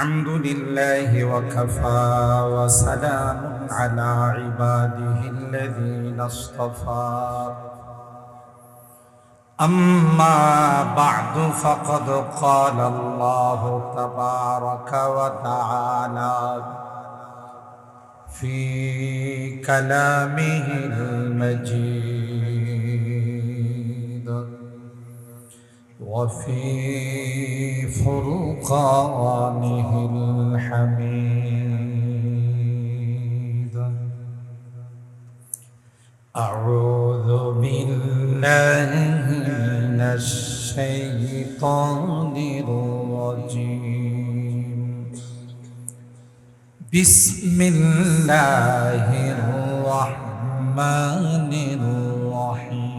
الحمد لله وكفى وسلام على عباده الذين اصطفى أما بعد فقد قال الله تبارك وتعالى في كلامه المجيد وفي فرقانه الحميد. أعوذ بالله من الشيطان الرجيم. بسم الله الرحمن الرحيم.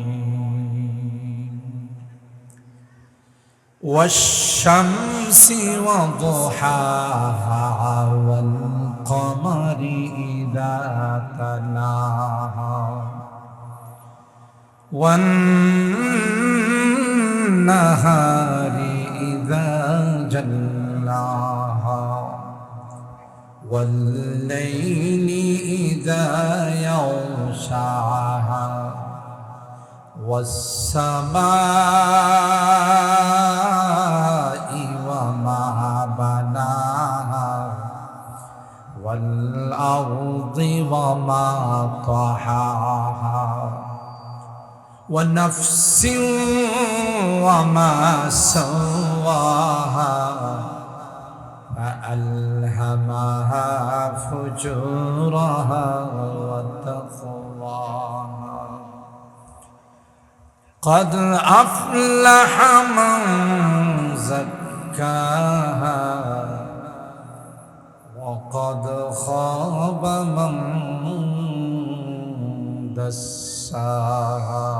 والشمس وضحاها والقمر إذا تلاها والنهار إذا جلاها والليل إذا يغشاها والسماء وما بناها والأرض وما طحاها ونفس وما سواها فألهمها فجورها وتقواها. قد أفلح من زكاها وقد خاب من دساها.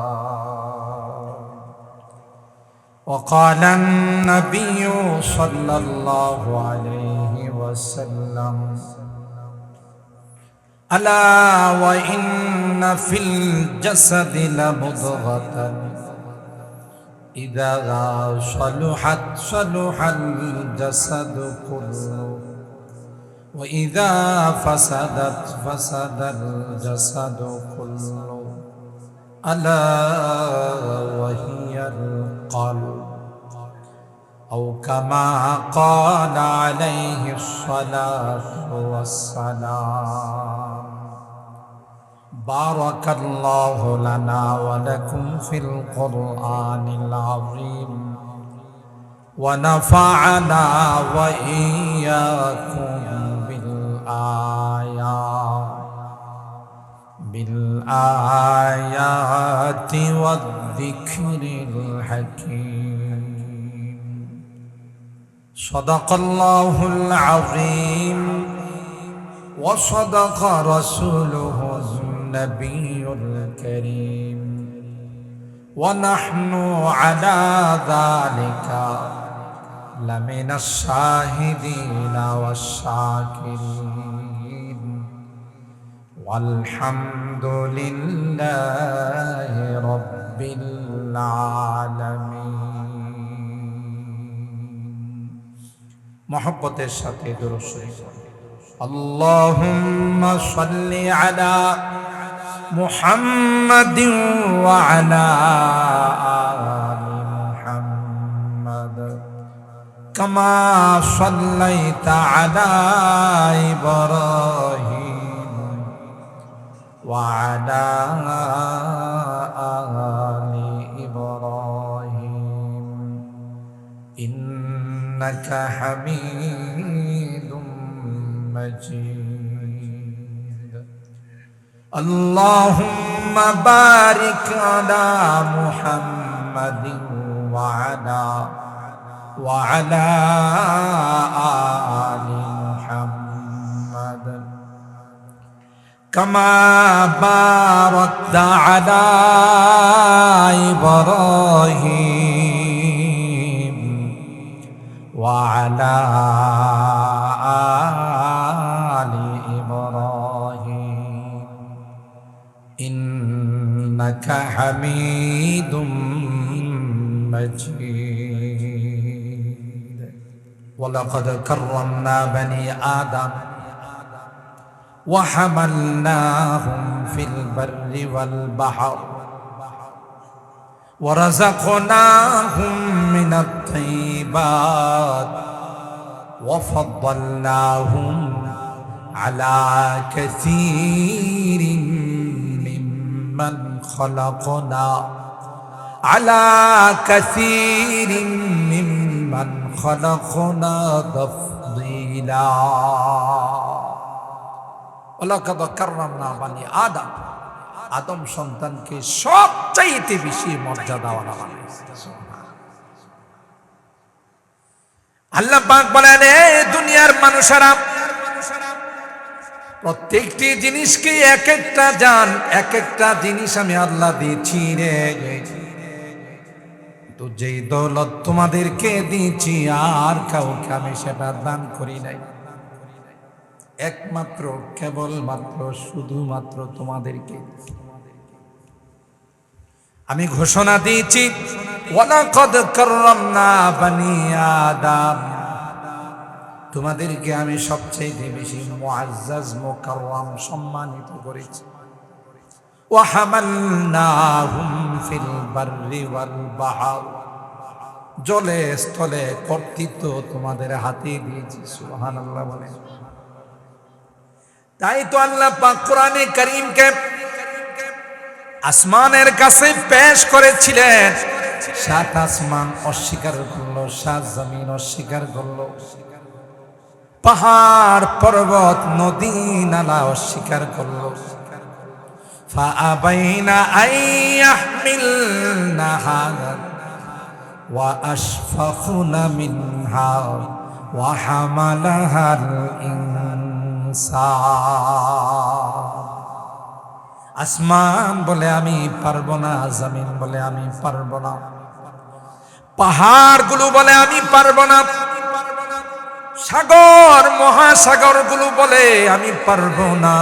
وقال النبي صلى الله عليه وسلم: ألا وإن في الجسد لمضغة إذا صلحت صلح الجسد كله وإذا فسدت فسد الجسد كله ألا وهي القلب أو كما قال عليه الصلاة والسلام. بارك الله لنا ولكم في القرآن العظيم ونفعنا وإياكم بالآيات والذكر الحكيم. صدق الله العظيم وصدق رسوله النبي الكريم ونحن على ذلك لمن الشاهدين والشاكرين والحمد لله رب العالمين. محبتের সাথে দুরূদ শরীফ। اللهم صل على محمد وعلى آل محمد كما صليت على إبراهيم وعلى آل إبراهيم إنك حميد مجيد. اللهم بارك على محمد وعلى آل محمد كما باركت على إبراهيم وعلى آل إبراهيم إنك حميد مجيد. ওয়ালাকাদ কাররামনা বানি আদম وحملناهم في البر والبحر ورزقناهم من الطيبات وفضلناهم على كثير ممن خلقنا تفضيلا ওয়ালাকাদ কাররামনা বানি আদম আদম সন্তানকে সবচাইতে বেশি মর্যাদাওয়ালা বানাইছে। আল্লাহ পাক বলেন, এই দুনিয়ার মানুষেরা প্রত্যেকটি জিনিসকে এক একটা জান, এক একটা জিনিস আমি আল্লাহ দিয়েছি রে। তো যেই দৌলত তোমাদেরকে দিয়েছি আর কাউকে আমি সেটা দান করি নাই, একমাত্র কেবলমাত্র শুধুমাত্র তোমাদেরকে আমি ঘোষণা দিয়েছি, ওয়ালাকাদ কাররামনা বানি আদম, তোমাদেরকে আমি সবচেয়ে বেশি মুআজ্জাজ মুকাররম সম্মানিত করেছি। ওয়া হামালনাহুম ফিল বাররি ওয়াল বাহর, জলে স্থলে কর্তৃত্ব তোমাদের হাতে দিয়েছি। সুবহানাল্লাহ বলেন। তাই তো আল্লাহ পাক কোরআনে কারীমকে আসমানের কাছে পেশ করেছিলেন, সাত আসমান অস্বীকার করলো, সাত জমিন অস্বীকার করলো, পাহাড় পর্বত নদী নালা অস্বীকার করলো। ফাআবাইনা আইয়াহমিলনাহা ওয়া আশফাকুনা মিনহা ওয়া হামালাহাল আসমান বলে আমি পারবো না, জমিন বলে আমি পারবো না, পাহাড়গুলো বলে আমি পারবো না, সাগর মহাসাগর গুলো বলে আমি পারবো না।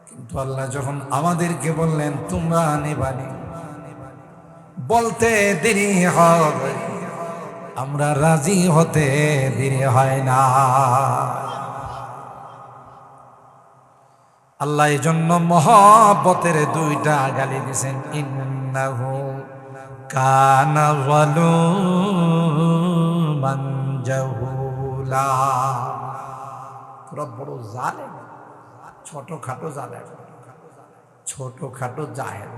কিন্তু আল্লাহ যখন আমাদেরকে বললেন তোমরা নেবানি, বলতে দেরি হবে, আমরা রাজি হতে দেরি হয় না। আল্লাহ এই জন্য মহব্বতের দুইটা গালি দিয়েছেন, ইন্নাহু কানা যালুমান জাহুলা, বড় জালেম, ছোটখাটো জালেম, ছোটখাটো জাহেল,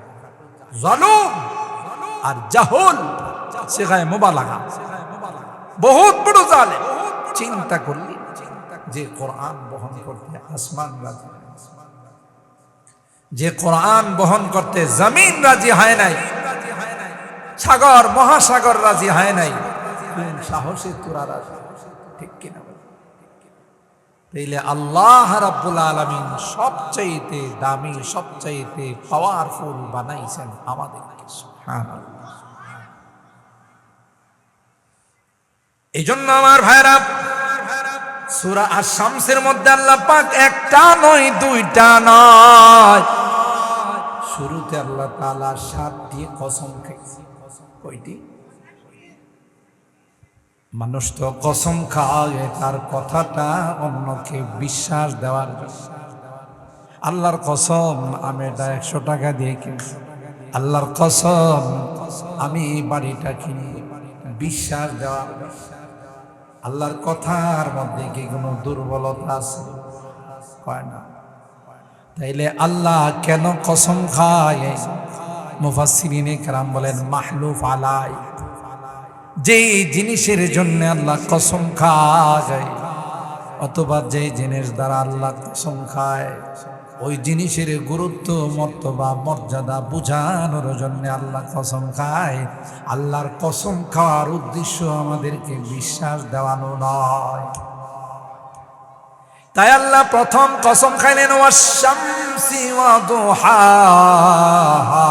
জালুম আর জাহুল সিগায়ে মুবালাগা, বহুত বড় জালেম। চিন্তা করলি যে কোরআন বহন করতে আসমান রাজি, যে কোরআন বহন করতে জমিন রাজি হয় নাই, সাগর মহাসাগর রাজি হয় নাই, কোন সাহসে তোরা রাজি? ঠিক কিনা? তাইলে আল্লাহ রাব্বুল আলামিন সবচাইতে দামি, সবচাইতে পাওয়ারফুল বানাইছেন আমাদেরকে। সুবহানাল্লাহ। এই জন্য আমার ভাইরা, সূরা আশ-শামসের মধ্যে আল্লাহ পাক একটা নয় দুইটা নয়, শুরুতে আল্লাহ তাআলা 7টি কসম খাইছে। কয়টি? মানুষ তো কসম খায় তার কথাটা অন্যকে বিশ্বাস দেওয়ার জন্য। আল্লাহর কসম আমি এটা 100 টাকা দিয়ে কিনছি, আল্লাহর কসম আমি এই বাড়িটা কিনি, বিশ্বাস দেওয়ার। আল্লাহর কথার মধ্যে কি কোনো দুর্বলতা আছে? হয় না। তাইলে আল্লাহ কেন কসম খায়? মুফাসসিরিনে কেরাম বলেন মাহলুফ আলাই, যেই জিনিসের জন্য আল্লাহ কসম খায় অথবা যেই জিনিস দ্বারা আল্লাহ কসম খায়, ওই জিনিসের গুরুত্ব মর্তবা মর্যাদা বুঝানোর জন্য আল্লাহ কসম খায়। আল্লাহর কসম খাওয়ার উদ্দেশ্য আমাদেরকে বিশ্বাস দেওয়ানো নয়। তাই আল্লাহ প্রথম কসম খাইলেন ওয়াশ-শামসি ওয়া দুহাহা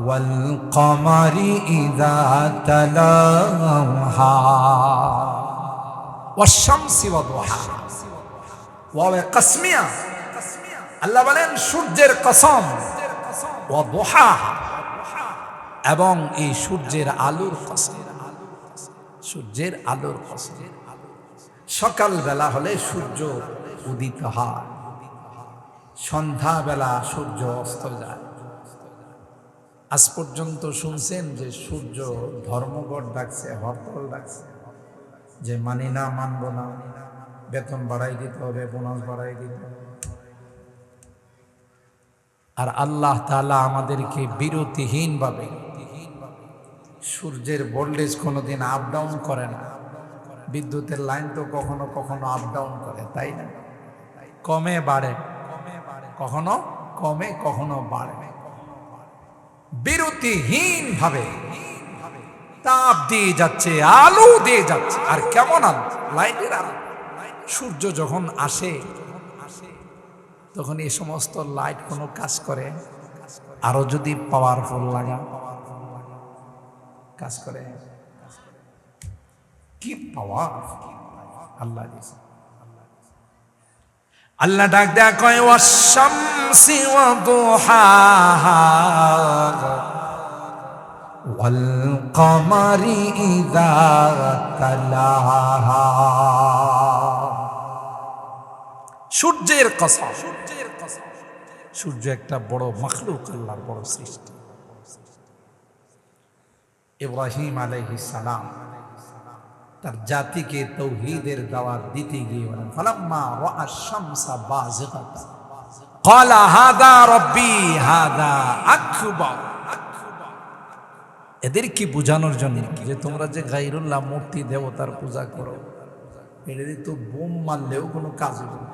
ওয়াল কমারি ইযা তালাহা। ওয়াশ-শামসি ওয়া দুহাহা, ওয়া কাসমিয়া, আল্লাহ বলেন সূর্যের কসম, ওয়া দুহাহা, এবং এই সূর্যের আলোর কসম। সূর্যের আলোর কসম। সকালবেলা হলে সূর্য উদিত হয়, সন্ধ্যাবেলা সূর্য অস্ত যায়। আজ পর্যন্ত শুনছেন যে সূর্য ধর্মঘট ডাকছে, হরতাল ডাকছে, যে মানি না, মানব না, বেতন বাড়াই দিতে হবে, বোনাস বাড়াই দিতে হবে। আর আল্লাহ তাআলা আমাদেরকে বিরতিহীনভাবে, সূর্যের ভোল্টেজ কোনোদিন আপ ডাউন করে না, বিদ্যুতের লাইন তো কখনো কখনো আপ ডাউন করে, তাই না? কমে বাড়ে, কখনো কমে কখনো বাড়ে, বিরতিহীন ভাবে তাপ দিয়ে যাচ্ছে, আলো দিয়ে যাচ্ছে। আর কেমন আলো? লাইটের আলো। সূর্য যখন আসে তখন এই সমস্ত লাইট কোনো কাজ করে? আরো যদি পাওয়ারফুল লাগা কাজ করে। কি পাওয়ার আল্লাহ দিয়েছে। আল্লাহ ডাক দেয়া কয় ওয়াশ-শামসি ওয়া দুহাহা ওয়াল কমারি ইযা তালাহা। সূর্যের কসম। সূর্য একটা বড় মাখলুক, আল্লাহর বড় সৃষ্টি। ইব্রাহিম আলাইহিস সালাম তার জাতিকে তাওহীদের দাওয়াত দিতে গিয়ে বলেন ফালাম্মা রাআ আশ-শামসা বাযিগাতান ক্বালা হাযা রাব্বি হাযা আকবার। এদের কি বোঝানোর জন্য যে তোমরা যে গায়রুল্লাহ মূর্তি দেবতার পূজা করো, এদের তো বোম মারলেও কোনো কাজ হবে না,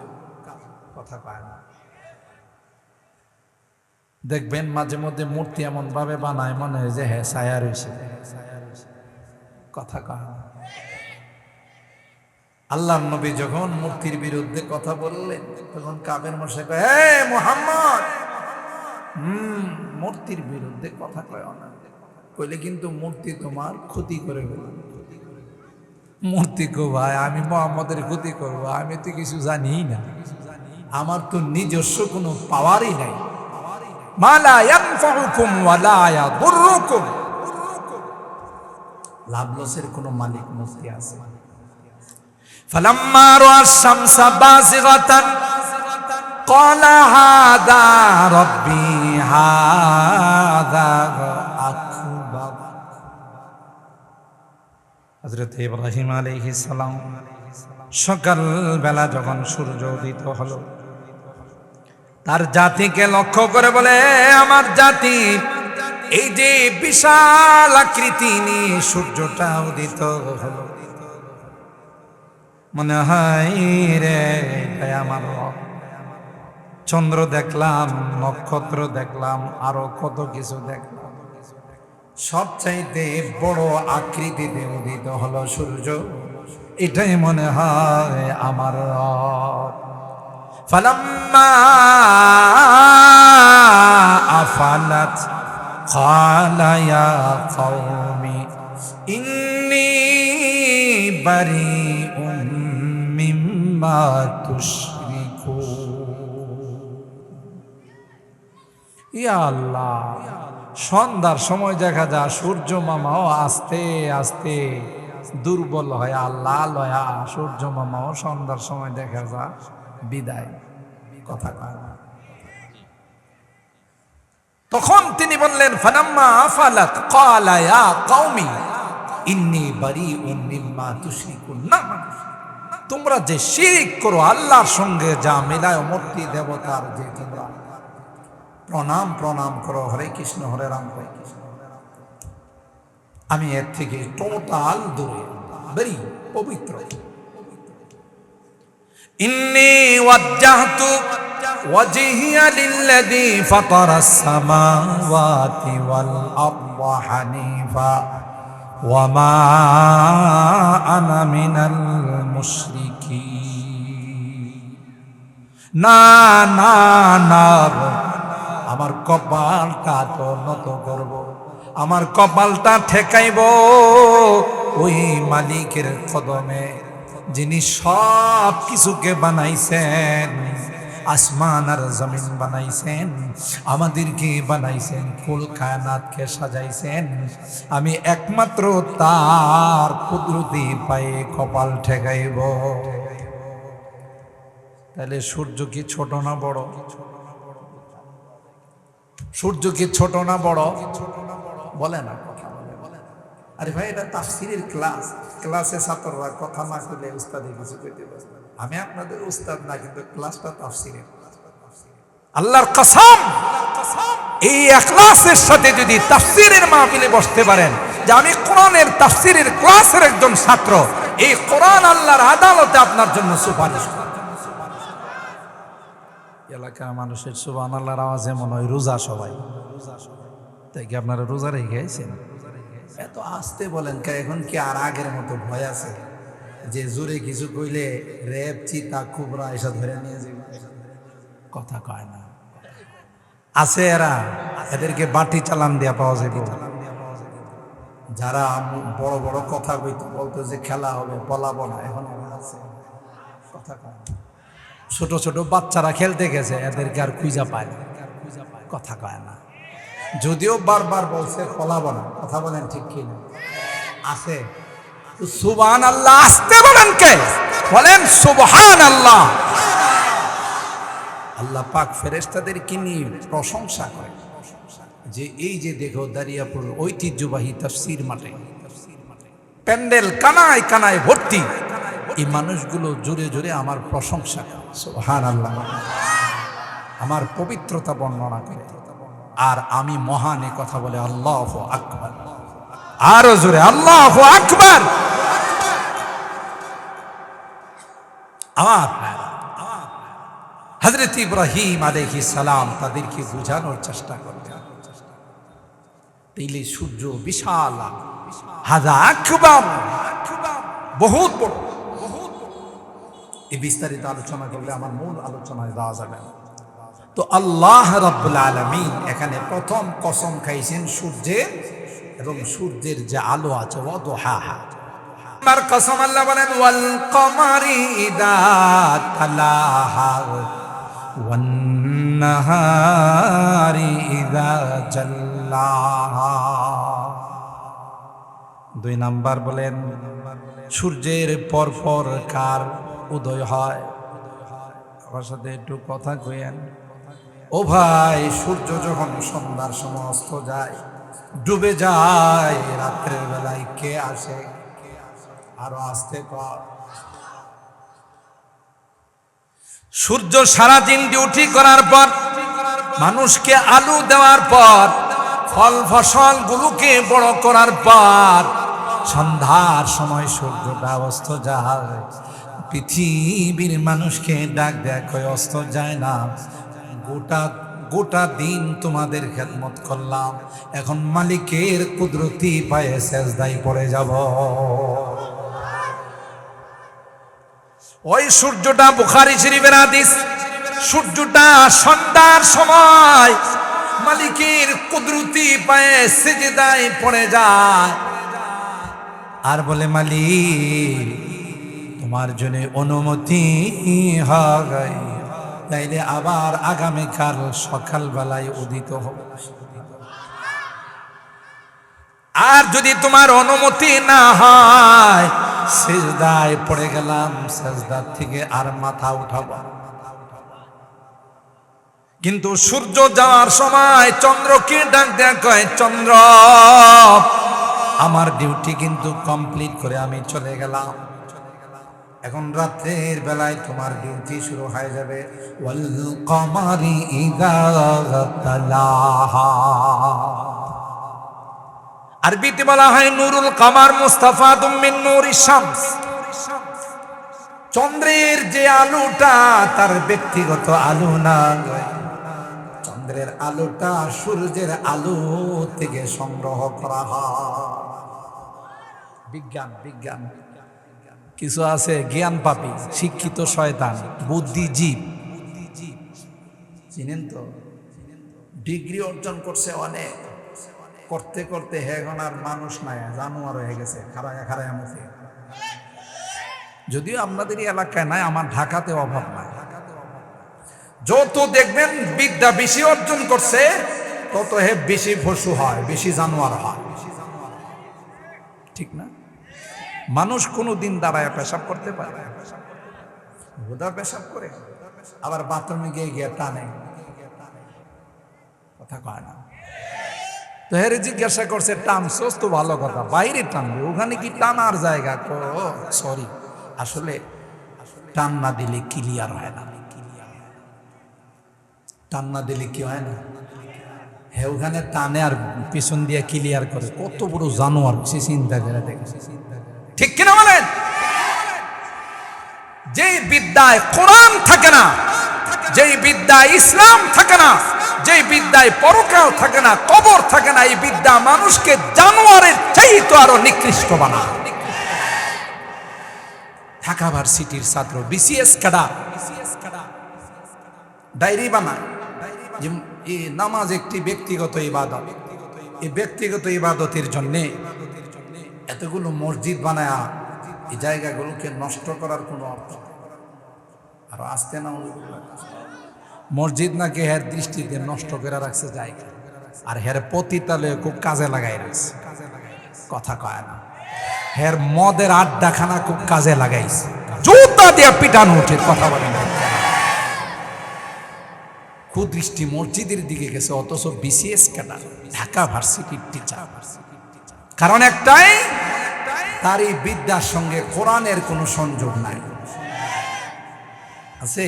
কথা পায় না। দেখবেন মাঝে মধ্যে মূর্তি এমন ভাবে বানায় মনে হয় যে হ্যাঁ ছায়া রয়েছে, কথা কয় না। আল্লাহর নবী যখন মূর্তির বিরুদ্ধে কথা বললেন তখন কাফের মুশরিক কয় হে মুহাম্মদ, মূর্তির বিরুদ্ধে কথা কয় না, কইলে কিন্তু মূর্তি তোমার ক্ষতি করে ফেলবে। মূর্তি কো ভাই আমি মুহাম্মদের ক্ষতি করব? আমি তো কিছু জানি না, আমার তো নিজস্ব কোনো পাওয়ারই নাই। মা লা ইয়ানফাউকুম ওয়া লা ইয়াদুররুকুম, লাভ লসের কোনো মালিক মূর্তি আছে? ফালাম্মা রাআ আশ-শামসা বাযিগাতান ক্বালা হাযা রাব্বি হাযা আকবার। হযরত ইব্রাহিম আলাইহিস সালাম সকালবেলা যখন সূর্য উদিত হলো তার জাতিকে লক্ষ্য করে বলে, আমার জাতি, এই যে বিশাল আকৃতি নিয়ে সূর্যটা উদিত হলো, মনে হয় রে এটাই আমার রব। চন্দ্র দেখলাম, নক্ষত্র দেখলাম, আরো কত কিছু দেখলাম, সবচাইতে বড় আকৃতিতে উদিত হলো সূর্য, এটাই মনে হয় আমার রব। ফালাম্মা আফালাত ক্বালা ইয়া কওমি ইন্নী বারিউম মিম্মা তুশরিকুন। ইয়া আল্লাহ, সন্ধ্যার সময় দেখা যায় সূর্য মামাও আস্তে আস্তে দুর্বল হয়, আল্লাহ লয়া সূর্য মামাও সন্ধ্যার সময় দেখা যায় বিদায়, কথা কয় না। তখন তিনি বললেন ফালাম্মা আফালাত ক্বালা ইয়া কওমি ইন্নী বারিউম মিম্মা তুশরিকুন। না, তোমরা যে শিরক করো, আল্লাহর সঙ্গে যা মেলায়, মূর্তি দেবতার যে তোমরা প্রণাম করো, হরে কৃষ্ণ হরে রাম হরে কৃষ্ণ, আমি এর থেকে টোটাল দূরে, বেরি পবিত্র। ইন্নী ওয়াজ্জাহতু ওয়াজহিয়া লিল্লাযী ফাতারাস সামাওয়াতি ওয়াল আরদা হানিফা ওয়া মা আনা মিনাল মুশরিকিন। না না না, আমার কপালটা তো নত করব, আমার কপালটা ঠেকাইব ওই মালিকের কদমে যিনি সব কিছুকে বানাইছেন, আসমান আর জমিন বানাইছেন, আমাদেরকে বানাইছেন, কুল কায়নাতকে সাজাইছেন। আমি একমাত্র তার কুদরতি পায়ে কপাল ঠেকাইব। তাহলে সূর্য কি ছোট না বড়? সূর্য কি ছোট না বড়? বলে না। আরে ভাই, এটা তাফসীরের ক্লাস, ক্লাসে ছাত্ররা কথা না কইলে উস্তাদে কিছু কইতে পারে। আমি আপনাদের উস্তাদ না, কিন্তু ক্লাসটা তাফসীরের। আল্লাহর কসম, এই ইখলাসের সাথে যদি তাফসীরের মাহফিলে বসতে পারেন যে আমি কোরআনের তাফসীরের ক্লাসের একজন ছাত্র, এই কোরআন আল্লাহর আদালতে আপনার জন্য সুপারিশ করে। এলাকার মানুষের সুবহানাল্লাহর আওয়াজে মনে হয় রোজা সবাই। তাই কি আপনারা রোজা রেখে আইছেন? এত আস্তে বলেন কে? এখন কি আর আগের মতো ভয় আছে যে জোরে কিছু কইলে রেপ, চিতা, কুবরা এসব ধরে নিয়ে যাবে? কথা কয় না। আছে এরা, এদেরকে বাটি চালান দিয়া পাওয়া যাবে। যারা বড় বড় কথা কইতো, বলতো যে খেলা হবে, পলাবো না, এখন আছে কথা কয় না। ছোট ছোট বাচ্চারা খেলতে গেছে, এদেরকে আর খুঁজা পায় না, কথা কয় না। যদিও বারবার বলছে পলাবো না, কথা বলেন ঠিক কি না? আছে। সুবহানাল্লাহ আসতে বলেন কে? বলেন সুবহানাল্লাহ। আল্লাহ পাক ফেরেশতাদেরকে নিয়ে প্রশংসা করে যে এই যে দেখো দারিয়াপুর ঐতিহ্যবাহী তাফসীর মাঠে প্যান্ডেল কানায় কানায় ভর্তি, এই মানুষগুলো জোরে জোরে আমার প্রশংসা করে, সুবহানাল্লাহ, আমার পবিত্রতা বর্ণনা করে। আর আমি মহান এ কথা বলে আল্লাহু আকবার, আরো জোরে আল্লাহু আকবার। আমার হযরত ইব্রাহিম আলাইহিস সালাম তাদেরকে বোঝানোর চেষ্টা করতেন, তাইলে সূর্য বিশাল, হাযা আকবার, বহুত বড়। এই বিস্তারিত আলোচনা করলে আমার মূল আলোচনায় যাওয়া যাবে না। তো আল্লাহ রাব্বুল আলামিন এখানে প্রথম কসম খাইছেন সূর্যের, এবং সূর্যের যে আলো আছে ওয়াদুহাহা, আমার কসম আল্লাহ বলেন ওয়াল কমারি ইদা তালাহা ওয়ান নাহারি ইদা জাল্লাহা। 2 নাম্বার বলেন সূর্যের পরপর কার উদয় হয়? আমার সাথে একটু কথা কইেন। ও ভাই, সূর্য যখন সন্ধ্যার সময় অস্ত যায়, ডুবে যায়, রাত্রের বেলায় কে আসে? আরো আসতে কর। সূর্য সারাদিন ডিউটি করার পর, মানুষকে আলো দেওয়ার পর, ফল ফসল গুলোকে বড় করার পর, সন্ধ্যার সময় সূর্যটা অস্ত যায়। পৃথিবীর মানুষকে ডাক দেখ, অস্ত যায় না। গোটা দিন তোমাদের খেদমত করলাম, এখন মালিকের কুদরতি পায়ে সেজদায় পড়ে যাব। ওই সূর্যটা, বুখারী শরীফের হাদিস, সূর্যটা সন্ধ্যার সময় মালিকের কুদরতি পায়ে সিজদায় পড়ে যায় আর বলে, মালিক তোমার জন্য অনুমতি হয়, তাইলে আবার আগামীকাল সকালবেলায় উদিত হবে। আর যদি তোমার অনুমতি না হয়, সিজদায় পড়ে গেলাম, সিজদার থেকে আর মাথা উঠাবো। কিন্তু সূর্য যাওয়ার সময় চন্দ্রকে ডাক দেয়া কয়, চন্দ্র আমার ডিউটি কিন্তু কমপ্লিট করে আমি চলে গেলাম, এখন রাতের বেলায় তোমার ডিউটি শুরু হয়ে যাবে। ওয়াল কমারি ইযা তালাহা, আরবিতে বলা হয় নূরুল কমার মুস্তাফাদুম মিন নূরিশ শামস। চন্দ্রের যে আলোটা তার ব্যক্তিগত আলো না, চন্দ্রের আলোটা সূর্যের আলো থেকে সংগ্রহ করা হয়। বিজ্ঞান কিছু আছে জ্ঞান পাপী, শিক্ষিত শয়তান, বুদ্ধিজীব, চিনেন তো? ডিগ্রি অর্জন করছে অনেক, করতে করতে এখন আর মানুষ নাই, জানোয়ার হয়ে গেছে, খারায় মুখে। যদিও আপনাদের এলাকায় নাই, আমার ঢাকাতে অভাব নাই। যত দেখবেন বিদ্যা বেশি অর্জন করছে তত হে বেশি পশু হয়, বেশি জানোয়ার হয়, ঠিক না? মানুষ কোনো দিন দাঁড়ায় পেশাব করতে পারে? হুদা পেশাব করে, আবার বাথরুমে গিয়ে গিয়ে টানে, কথা কয় না। তো হেরে জিজ্ঞাসা করছে টানছোস তো ভালো কথা, বাইরে টানবে, ওখানে কি টানার জায়গা? সরি, আসলে টান না দিলে ক্লিয়ার হয় না। টান না দিলে কি হয় না? হ্যাঁ, ওখানে টানে আর পিছন দিয়ে ক্লিয়ার করে। কত বড় জানোয়ার, সে চিন্তা করে দেখে, ঠিক কিনা বলেন? যেই বিদ্যায় কোরআন থাকে না, যেই বিদ্যায় ইসলাম থাকে না, যেই বিদ্যায় পরকাল থাকে না, কবর থাকে না, এই বিদ্যা মানুষকে জানোয়ারের চাইতে আরো নিকৃষ্ট বানায়। ঢাকা ভার্সিটির ছাত্র বিসিএস ক্যাডার ডায়েরি বানায় যে এই নামাজ একটি ব্যক্তিগত ইবাদত, এই ব্যক্তিগত ইবাদতের জন্যে এতগুলো মসজিদ বানায়, এই জায়গাগুলোকে নষ্ট করার কোনো অর্থ। আর আসতে না, মসজিদ নাকি হের দৃষ্টিতে নষ্ট করে রাখছে জায়গা, আর হের পতিতালয়ে খুব কাজে লাগাই রাখছে, কথা কয় না। হের মদের আড্ডাখানা খুব কাজে লাগাইছে, জুতা দিয়ে পিটানো উচিত, কথা বলে না। কুদৃষ্টি মসজিদের দিকে গেছে, অথচ বিসিএস ক্যাডার, ঢাকা ভার্সিটির টিচার। কারণ একটাই, তার এই বিদ্যার সঙ্গে কোরআনের কোনো সংযোগ নাই। আছে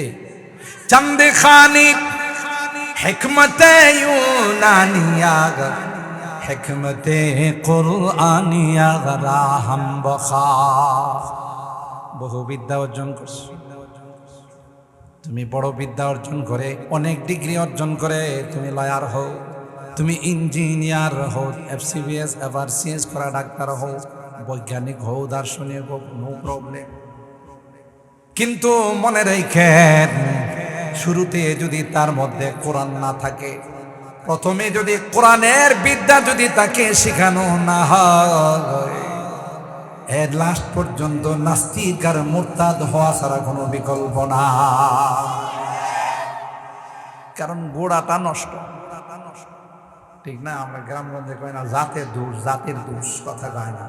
চন্দ খানি হিকমতে ইউনানিয়া, হিকমতে কুরআনিয়া রাহম বখা। বহু বিদ্যা অর্জন করছো তুমি, বড় বিদ্যা অর্জন করে, অনেক ডিগ্রি অর্জন করে তুমি লয়ার হও, তুমি ইঞ্জিনিয়ার হও, FCBS FRCS করা ডাক্তার হও, বৈজ্ঞানিক হও, দার্শনিক হোক, নো প্রবলেম। কিন্তু মনে রেখেন, শুরুতে যদি তার মধ্যে কোরআন না থাকে, প্রথমে যদি কোরআনের বিদ্যা যদি তাকে শেখানো না হয়, এর লাস্ট পর্যন্ত নাস্তিক আর মুরতাদ হওয়া ছাড়া কোনো বিকল্প না। কারণ গোড়াটা নষ্ট, ঠিক না? আমরা গ্রামগঞ্জে কই না জাতের দোষ, জাতের দোষ, কথা কয় না।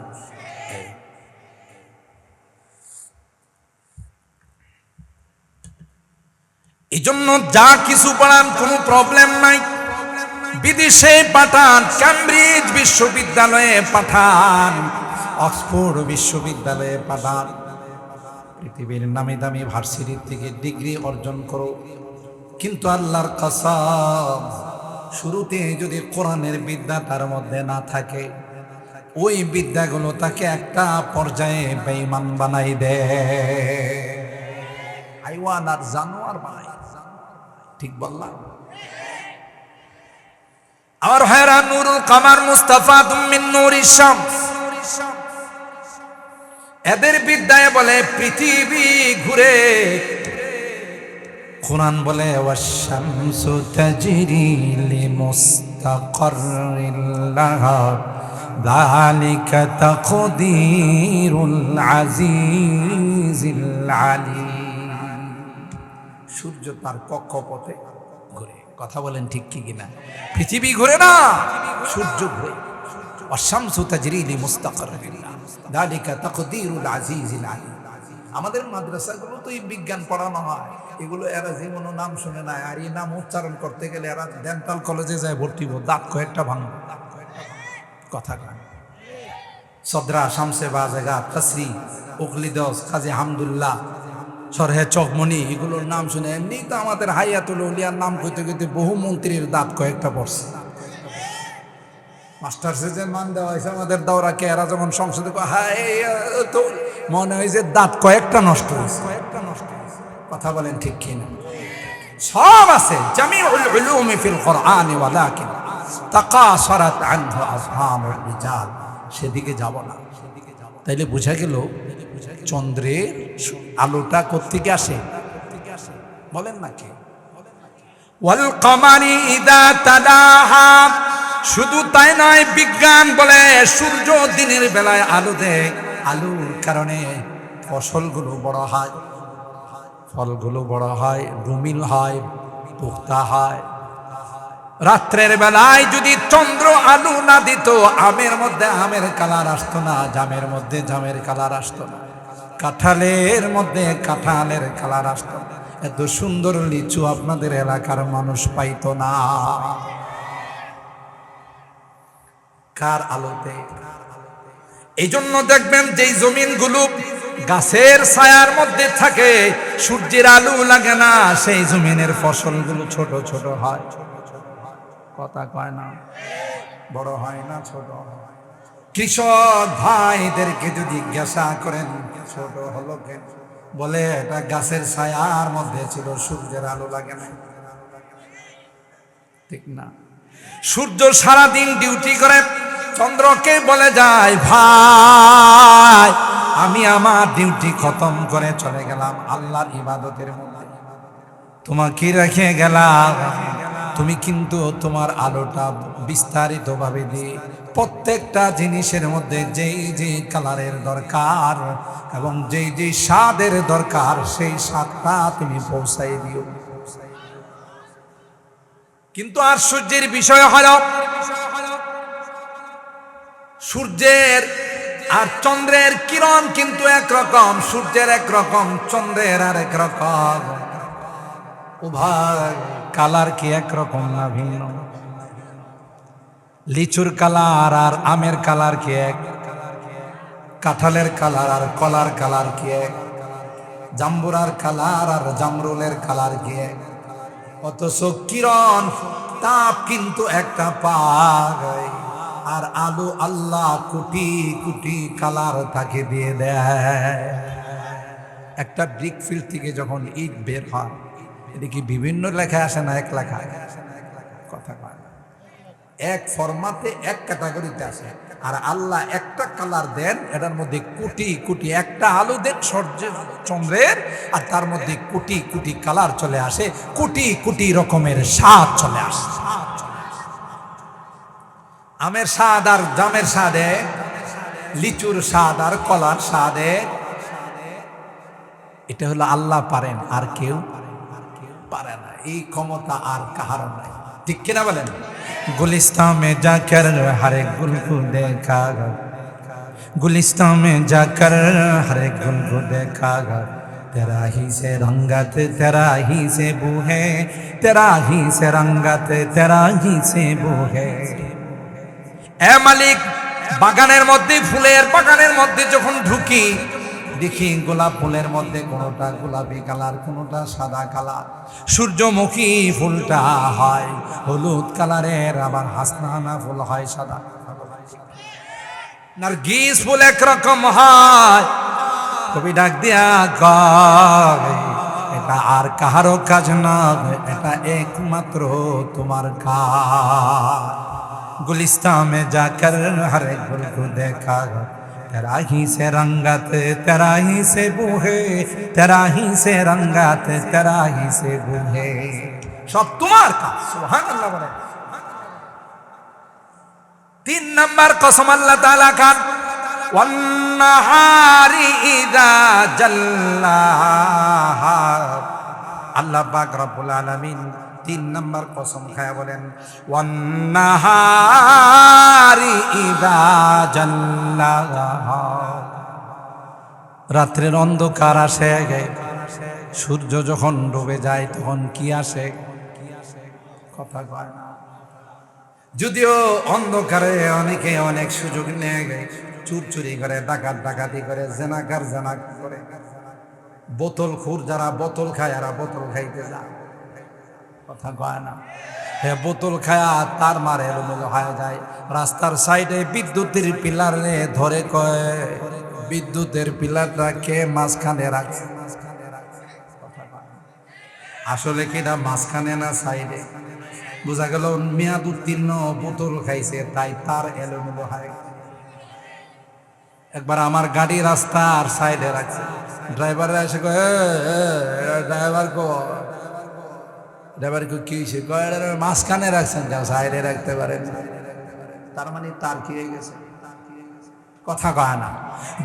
এই জন্য যা কিছু পড়ান কোনো প্রবলেম নাই, বিদেশে পাঠান, ক্যামব্রিজ বিশ্ববিদ্যালয়ে পাঠান, অক্সফোর্ড বিশ্ববিদ্যালয়ে পাঠান, পৃথিবীর নামি দামি ভার্সিটি থেকে ডিগ্রি অর্জন করো, কিন্তু আল্লাহর কসম, শুরুতে যদি কোরআনের বিদ্যা তার মধ্যে না থাকে, ওই বিদ্যাগুলো তাকে একটা পর্যায়ে বেঈমান বানাই দেয়, হাইওয়ান আর জানোয়ার বানাই। ঠিক বললাম? আমার ভাইরা, নূরুল কামার মুস্তাফা মিন নূরিশ শামস, এদের বিদ্যায় বলে পৃথিবী ঘুরে, কোরআন বলে ওয়াশ-শামসু তাজরি লিমুস্তাকাররিন লাহা যালিকা তাকদীরুল আজিজিল আলীম। সূর্য তার কক্ষপথে ঘুরে, কথা বলেন ঠিক কি কিনা? পৃথিবী ঘুরে না, সূর্য ঘুরে। ওয়াশ-শামসু তাজরি লিমুস্তাকাররিন লাহা যালিকা তাকদীরুল আজিজিল আলীম। আমাদের মাদ্রাসাগুলো তো এই বিজ্ঞান পড়ানো হয়, এগুলো এরা জীবনও নাম শুনে নাই, আর এই নাম উচ্চারণ করতে গেলে এরা ডেন্টাল কলেজে যায় ভর্তি হবো, দাঁত কয়েকটা ভাঙবো, কথা কয়। সদরা, শামসে বাজেগা, তসরি, উকলিদস, কাজী হামদুল্লাহ, সরহে চকমনি, এগুলোর নাম শুনে এমনি তো আমাদের হাইয়াতুল উলিয়ার নাম কইতে কইতে বহু মন্ত্রীর দাঁত কয়েকটা পড়ছে। মাস্টার্সে যে মান দেওয়া হয়েছে আমাদের দাওরাকে, এরা যখন সংসদে তো মনে হয় যে দাঁত কয়েকটা নষ্ট হয়েছে, কথা বলেন ঠিক কিনা? সব আছে, জামিউল উলুমি ফিল কুরআনি ওয়ালাকিন তাকাসারাত আনহু আযহামুর রিজাল। সেদিকে যাব না। তাইলে বোঝা গেল চন্দ্রের আলোটা কোত্থেকে আসে? বলেন না কে? ওয়াল কামারি ইযা তালাহা। শুধু তাই নয়, বিজ্ঞান বলে সূর্য দিনের বেলায় আলো দেয়, আলোর কারণে ফসলগুলো বড় হয়, ফলগুলো বড় হয়, রুমিল হয়, পুক্তা হয়। রাত্রের বেলায় যদি চন্দ্র আলো না দিত, আমের মধ্যে আমের কালার আসতো না, জামের মধ্যে জামের কালার আসতো না, কাঁঠালের মধ্যে কাঁঠালের কালার আসতো না। এত সুন্দর লিচু আপনাদের এলাকার মানুষ পাইতো না। কার আলোতে? এই জন্য দেখবেন যেই জমিনগুলো গাছের ছায়ার মধ্যে থাকে, সূর্যের আলো লাগে না, সেই জমিনের ফসলগুলো ছোট ছোট হয়। কথা কয় না, বড় হয় না, ছোট হয়। কৃষক ভাইদেরকে যদি জিজ্ঞাসা করেন ছোট হলো কেন, বলে এটা গাছের ছায়ার মধ্যে ছিল, সূর্যের আলো লাগে না। ঠিক না? সূর্য সারাদিন ডিউটি করে, চন্দ্রকে বলে যায় ভাই আমি আমার ডিউটি খতম করে চলে গেলাম আল্লাহর ইবাদতের মধ্যে, তোমাকে রেখে গেলাম, তুমি কিন্তু তোমার আলোটা বিস্তারিত ভাবে দিয়ে প্রত্যেকটা জিনিসের মধ্যে যেই যে কালারের দরকার এবং যেই যে স্বাদের দরকার সেই স্বাদটা তুমি পৌঁছাই দিও। কিন্তু আর সূর্যের বিষয় হলো, সূর্যের আর চন্দ্রের কিরণ কিন্তু একরকম, সূর্যের একরকম, চন্দ্রের আর একরকম, উভয় কালার কি একরকম না ভিন্ন? লিচুর কালার আর আমের কালার কি এক? কাঁঠালের কালার আর কলার কালার কি এক? জাম্বুরার কালার আর জামরুলের কালার কি এক? অথচ কিরণ তাপ কিন্তু একটা পায়, আর আলো আল্লাহ কোটি কোটি কালার তাকে দিয়ে দেয়। একটা ব্রিক ফিল্ড থেকে যখন ইট বের হয়, এটা কি বিভিন্ন লেখা আসে না এক লেখা? কথা কয় না, এক ফরমাতে এক ক্যাটাগরিতে আসে। আর আল্লাহ একটা কালার দেন, এটার মধ্যে কোটি কোটি, একটা আলো দেন সূর্যের চন্দ্রের, আর তার মধ্যে কোটি কোটি কালার চলে আসে, কোটি কোটি রকমের স্বাদ চলে আসে। আমের স্বাদ আর জামের স্বাদে, লিচুর স্বাদ আর কলার স্বাদে, এটা হলো আল্লাহ পারেন, আর কেউ পারে না। এই ক্ষমতা আর কাহার নাই, ঠিক কিনা বলেন? गुलिस्तान में जाकर हर एक गुल को देखा, गुलिस्तान में जाकर हर एक गुल को देखा, तेरा ही से रंगत तेरा ही से बू है, तेरा ही से रंगत तेरा ही से बू है। এ মালিক, বাগানের মধ্যে, ফুলের বাগানের মধ্যে যখন ঢুকি, দেখি গোলাপ ফুলের মধ্যে কোনোটা গোলাপি কালার, কোনোটা সাদা কালার। সূর্যমুখী ফুলটা হয় হলুদ কালারের, আবার হাসনানা ফুল হয় সাদা। নারগিস ফুল একরকম হয়। কবি ডাক দিয়া কয়, এটা আর কাহারও কাজ না, এটা একমাত্র তোমার কাজ। गुलिस्तान में जाकर हर एक गुल को देखा, तेरा ही से रंगत तेरा ही से बू है, तेरा ही से रंगत तेरा ही से बू है। सब तुम्हार का। सुभान अल्लाह बोले। 3 नंबर कसम अल्लाह ताला का, वन्नहारी इदा जल्लाहा। अल्लाह पाक रब्बुल आलामीन 3 नंबर कसम खाया बोलेন, वन्नहारी इदा जल्लाहा। রাত্রের অন্ধকার আসে, সূর্য যখন ডুবে যায় তখন কি আসে? কথা কয় না। যদিও অন্ধকারে অনেকে অনেক সুযোগ নিয়ে চুর চুরি করে, ডাকাত ডাকাতি করে, জেনাকার জেনা করে, বোতল খুর যারা বোতল খায় এরা বোতল খাইতে যায়। কথা কয় না। বোতল খায়া তার মারে এলোমেলো হয়ে যায়। রাস্তার সাইডে বিদ্যুতের পিলারে ধরে কয়, বিদ্যুতের পিলারটা কে মাঝখানে রাখছে? আসলে কি না মাঝখানে না সাইডে? বোঝা গেল মেয়াদ উত্তীর্ণ বোতল খাইছে, তাই তার এলোমেলো হয়। একবার আমার গাড়ি রাস্তার সাইডে রাখছে, ড্রাইভার এসে কয়, ড্রাইভার কো, ড্রাইভার কি হয়েছে? মাঝখানে রাখছেন, সাইডে রাখতে পারেন। তার মানে তার কি হয়ে গেছে? কথা কয় না।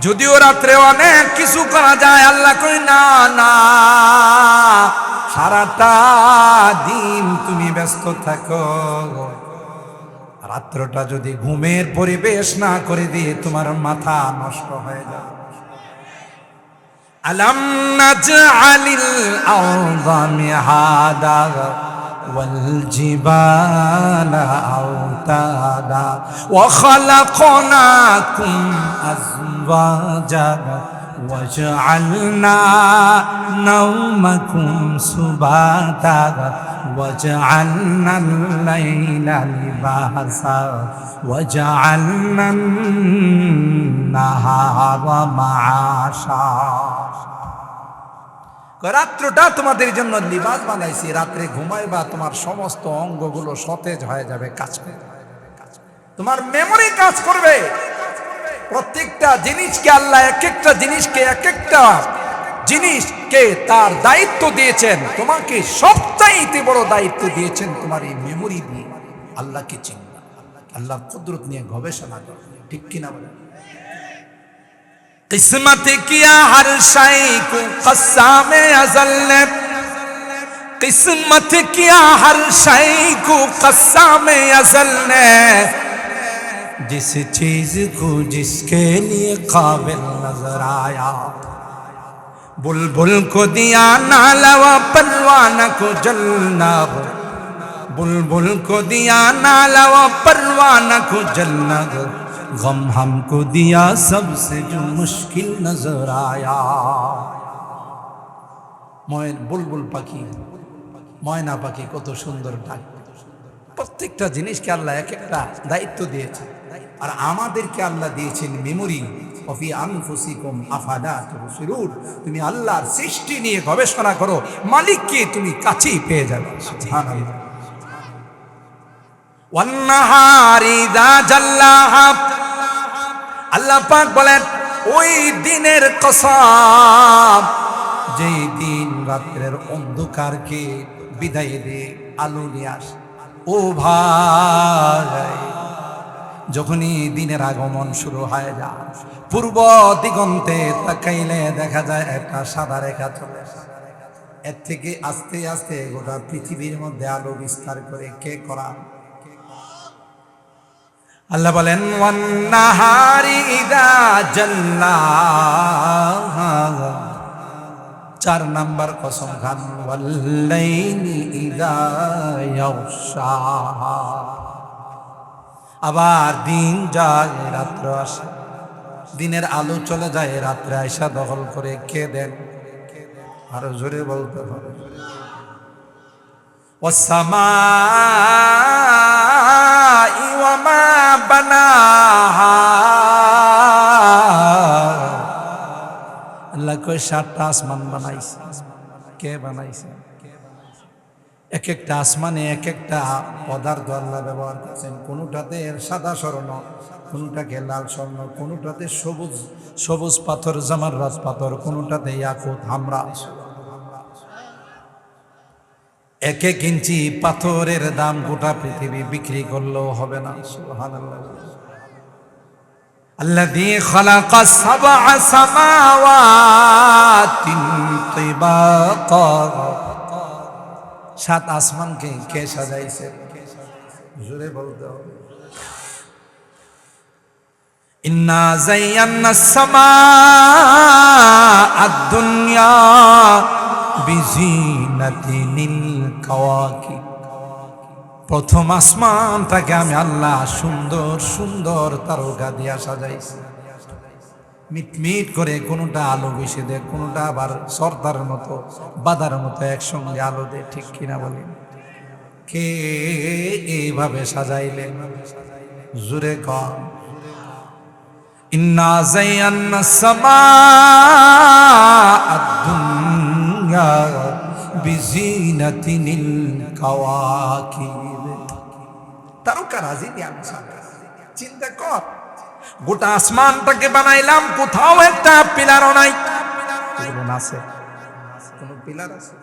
যদিও রাত্রে অনেক কিছু করা যায়, আল্লাহ কই না না, সারাটা দিন তুমি ব্যস্ত থাকো, রাত্রটা যদি ঘুমের পরিবেশ না করে দিয়ে তোমার মাথা নষ্ট হয়ে যাবে। আলাম নাজআলিল আরদা মিহাদা ওয়াল জিবালা আওতাদা ওয়া খালাকনাকুম আজওয়াজা وجعلنا نومكم سباتا وجعلنا الليل لباسا وجعلنا النهار معاشا। রাত্রটা তোমাদের জন্য লিবাস বানাইছি, রাত্রে ঘুমাইবা, তোমার সমস্ত অঙ্গগুলো সতেজ হয়ে যাবে, কাজ করবে, তোমার মেমোরি কাজ করবে। প্রত্যেকটা জিনিসকে আল্লাহ এক একটা জিনিসকে তার দায়িত্ব দিয়েছেন। তোমাকে সবচাইতে বড় দায়িত্ব দিয়েছেন তোমার এই মেমোরি দিয়ে আল্লাহকে চিনবা, আল্লাহর কুদরত নিয়ে গবেষণা করো, ঠিক কিনা বলেন? কিসমত কিয়া হর শাই কো কসামে আজল নে, কিসমত কিয়া হর শাই কো কসামে আজল নে, जिस चीज को जिसके लिए काबिल नजर आया, बुलबुल को दिया नालवा परवाना को जलना, बुलबुल को दिया नालवा परवाना को जलना, गम हमको दिया सबसे जो मुश्किल नजर आया। ময়না বুলবুল পাখি, ময়না পাখি কত সুন্দর ডাক। প্রত্যেকটা জিনিসকে আল্লাহ এক একটা দায়িত্ব দিয়েছে, আর আমাদেরকে আল্লাহ দিয়েছেন মেমোরি। অফি আনফুসিকুম আফালা তুবসিরুন, তুমি আল্লাহর সৃষ্টি নিয়ে গবেষণা করো, মালিককে তুমি কাছেই পেয়ে যাবে। সুবহানাল্লাহ। ওয়ান নাহারি যা জাল্লাহা, আল্লাহ পাক বলেন ওই দিনের কসম যেই দিন রাত্রের অন্ধকারকে বিদায় দিয়ে আলো নিয়ে আসে। ও ভাই, যখনই দিনের আগমন শুরু হয়ে যায়, পূর্ব দিগন্তে তাকাইলে দেখা যায় একটা সাদা রেখা চলে আসে। এর থেকে আস্তে আস্তে গোটা পৃথিবীর মধ্যে আলো বিস্তার করে কে করা? আল্লাহ বলেন ওয়ান নাহারি ইযা জাল্লাহা, 4 নাম্বার কসম খান, ওয়াল্লাইলি ইযা ইয়াগশা। আবার দিন যায়, রাত্র আসে, দিনের আলো চলে যায়, রাত্রে আয়সা দখল করে কে দেন? আরো জোরে বলতে হবে। ওয়াসসামাই ওয়া মা বানাহা, আল্লাহ কয় 7টা আসমান বানাইছে। কে বানাইছে? এক একটা আসমানে এক একটা পদার্থ আল্লাহ ব্যবহার করছেন। কোনোটাতে সাদা স্বর্ণ, কোনোটাকে লাল স্বর্ণ, কোনোটাতে সবুজ পাথর জামাররাত পাথর, কোনোটাতে ইয়াকুত হামরা। 1 ইঞ্চি পাথরের দাম গোটা পৃথিবী বিক্রি করলেও হবে না। সুবহানাল্লাহ। আল্লাযী খালাকা সাবআ সামাওয়াতিন তিবাকা, 7 আসমানকে কে সাজাইছে? জোরে বলতে হবে। ইন্না যায়্যানাস সামাআদ দুনিয়া বিজিনাতিনিল কাওয়াকিব, প্রথম আসমানটাকে আমি আল্লাহ সুন্দর সুন্দর তারকা দিয়া সাজাইছি। মিটমিট করে, কোনোটা আলো বেশি দেয়, কোনোটা আবার সর্দার মতো বাদার মতো একসঙ্গে আলো দেয়, ঠিক কিনা বলেন? কে এইভাবে সাজাইলেন? জুরে কম। ইন্না যায়্যানাস সামাআদ দুনিয়া বিজিনাতিনিল কাওয়াকিব, তারকা রাজি দিয়ে আমি সাজাই। চিন্তা কর, গোটা আসমানটাকে বানাইলাম, কোথাও একটা পিলারও নাই। আছে কোন পিলার আছে?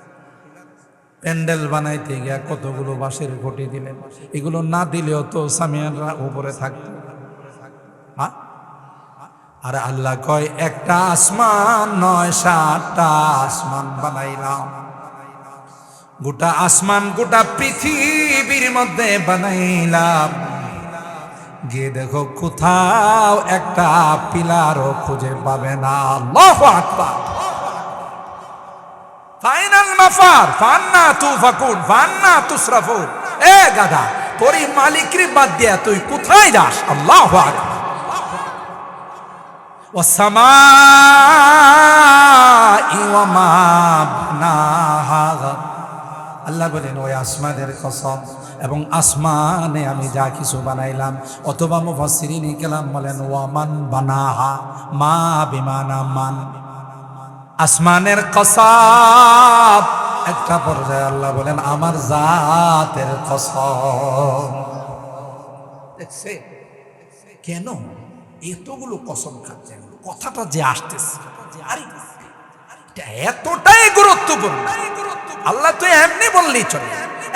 প্যান্ডেল বানাইতে গিয়া কতগুলো বাঁশের ঘটি দিলেন, এগুলো না দিলেও তো সামিয়ানরা উপরে থাকতো। হ্যাঁ, আর আল্লাহ কয় একটা আসমান নয় 7টা আসমান বানাইলাম। গোটা আসমান গোটা পৃথিবীর মধ্যে বানাইলাম, গিয়ে দেখো কোথাও একটা পিলারও খুঁজে পাবে না। আল্লাহু আকবার। ফাইনাল মাফার ফান্না তুফাকুন ফান্না তুসরাফুন। এ গাধা, তোরই মালিকরি বাদ দিয়া তুই কোথায় যাস? আল্লাহু আকবার। ওয়াসসামাই ওয়া মা বানাহা, আল্লাহ বলেন ওই আসমানের কসম এবং আসমানে আমি যা কিছু বানাইলাম। অথবা মুফাসসিরিন কেরাম বলেন ওয়া মান বানাহা, মা বিমানা মান, আসমানের কসম। একটা পর্যায়ে আল্লাহ বলেন আমার জাতের কসম। দেখছে কেন এতগুলো কসম খাচ্ছে? কথাটা যে আসতেছে, আরে এটা এতটাই গুরুত্বপূর্ণ। আল্লাহ তো এমনি বললেই চলে,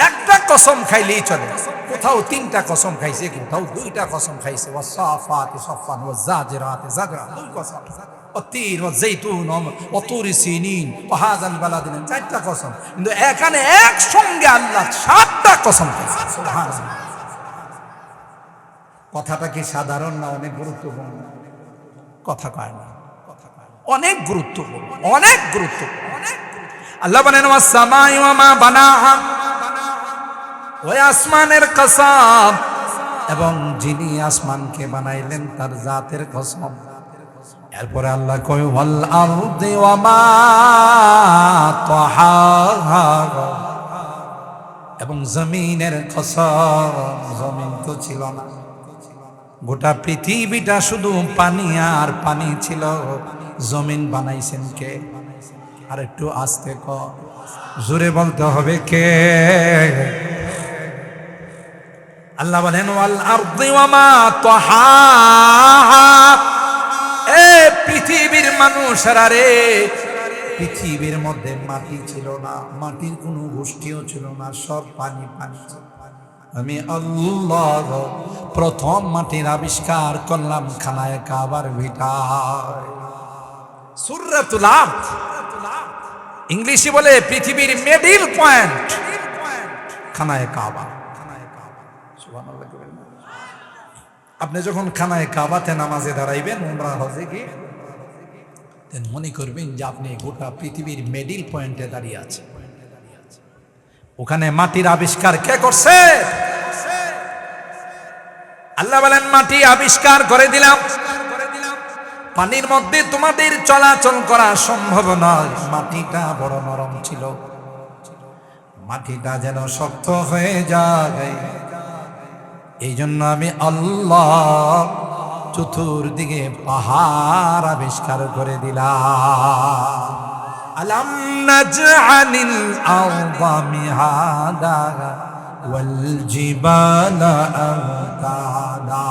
একটা কসম খাইলেই চলে। কোথাও তিনটা কসম খাইছে, কোথাও দুইটা কসম খাইছে। ওয়াসাফাতি সাফান ওয়াজাজিরাতি জাজরা, দুই কসম। ওয়াতির ওয়াজাইতুন ওয়াতুরি সিনিন ওয়াহাযাল বালাদিন, চারটা কসম। কিন্তু এখানে একসঙ্গে আল্লাহ সাতটা কসম খাইছে। সুবহানাল্লাহ। কথাটা কি সাধারণ না অনেক গুরুত্বপূর্ণ? কথা কয় না, অনেক গুরুত্বপূর্ণ, অনেক গুরুত্বপূর্ণ। আল্লাহ বলেন ওয়াসসামাই ওয়া মা বানাহা, ওই আসমানের কসম এবং যিনি আসমানকে বানাইলেন তার জাতের কসম। এরপরে আল্লাহ কয় ওয়াল আরদি ওয়া মা তাহাহা, এবং জমিনের কসম, জমিন তো ছিল না, গোটা পৃথিবীটা শুধু পানি আর পানি ছিল। জমিন বানাইছেন কে? আর একটু আস্তে জোরে বলতে হবে কে? আল্লাহ বলেন ওয়াল আরদি ওয়া মা তাহাহা, এ পৃথিবীর মানুষেরা রে, পৃথিবীর মধ্যে মাটি ছিল না, মাটির কোনো গোষ্ঠীও ছিল না, সব পানি পানি। আমি আল্লাহ প্রথম মাটির আবিষ্কার করলাম খানায়ে কাবার ভিটায়। সূরাতুল আরদ, ইংলিশে বলে পৃথিবীর মিডল পয়েন্ট খানায়ে কাবা। সুবহানাল্লাহ। আপনি যখন খানায়ে কাবাতে নামাজে দাঁড়াইবেন, উমরা হজে গিয়ে, মনে করবেন যে আপনি গোটা পৃথিবীর মিডল পয়েন্টে দাঁড়িয়ে আছেন। ওখানে মাটির আবিষ্কার কে করছে? আল্লাহ বলেন মাটি আবিষ্কার করে দিলাম। পানির মধ্যে তোমাদের চলাচল করা সম্ভব নয়, মাটিটা বড় নরম ছিল, মাটিটা যেন শক্ত হয়ে যায়। এই জন্য আমি আল্লাহ চতুর্দিকে পাহাড় আবিষ্কার করে দিলাম। আলাম নাজআলিল আরদা মিহাদা ওয়াল জিবালা আওতাদা,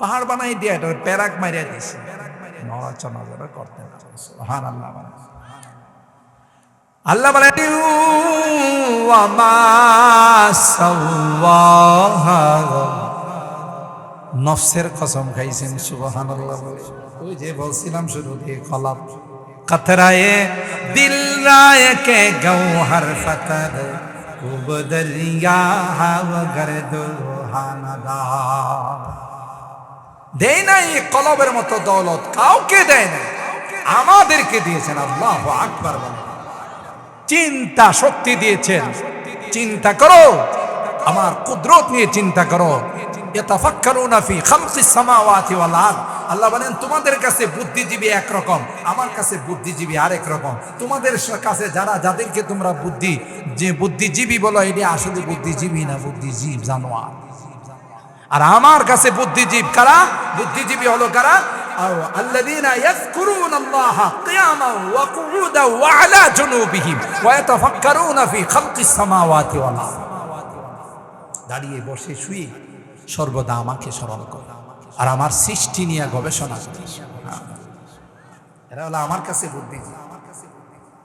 পাহাড় বানাই দিয়ে এটা প্যারাক মারিয়া দিছে, নড়াচড়া যারা করতে না। সুবহানাল্লাহ। আল্লাহ বলেন ওয়া মা সাওয়াহা, নফসের কসম খাইছেন। সুবহানাল্লাহ। ওই যে বলছিলাম শুরুতে কলব কতরায়ে দিল রায়ে কে গওহর ফতর খুব দরিয়া হাওয়া গর্দ হানাদা, দেয় নাই কলবের মতো দৌলত কাউকে দেয় না, আমাদেরকে দিয়েছেন। আল্লাহু আকবার। চিন্তা শক্তি দিয়েছেন, চিন্তা করো, আমার কুদরত নিয়ে চিন্তা করো। ইয়াতাফাক্কারুনা ফি খালকিস সামাওয়াতি ওয়াল আরদ, আল্লাহ বলেন তোমাদের কাছে বুদ্ধিজীবী একরকম, আমার কাছে বুদ্ধিজীবী আরেক রকম। তোমাদের কাছে যাদেরকে তোমরা বুদ্ধিজীবী বলো, এটি আসলে বুদ্ধিজীবী না, বুদ্ধিজীব জানোয়ার। আর আমার কাছে বুদ্ধিজীব কারা? বুদ্ধিজীবী হলো কারা? আল্লাযীনা ইয়াযকুরুনাল্লাহা কিয়ামান ওয়া কুউদান ওয়া আলা জুনুবিহিম ওয়া ইয়াতাফাক্কারুনা ফি খালকিস সামাওয়াতি ওয়াল আরদ, দাঁড়িয়ে বসে শুয়ে সর্বদা আমাকে স্মরণ করে আর আমার সৃষ্টি নিয়ে গবেষণা করে। এরা হলো আমার কাছে বুদ্ধিজীবী,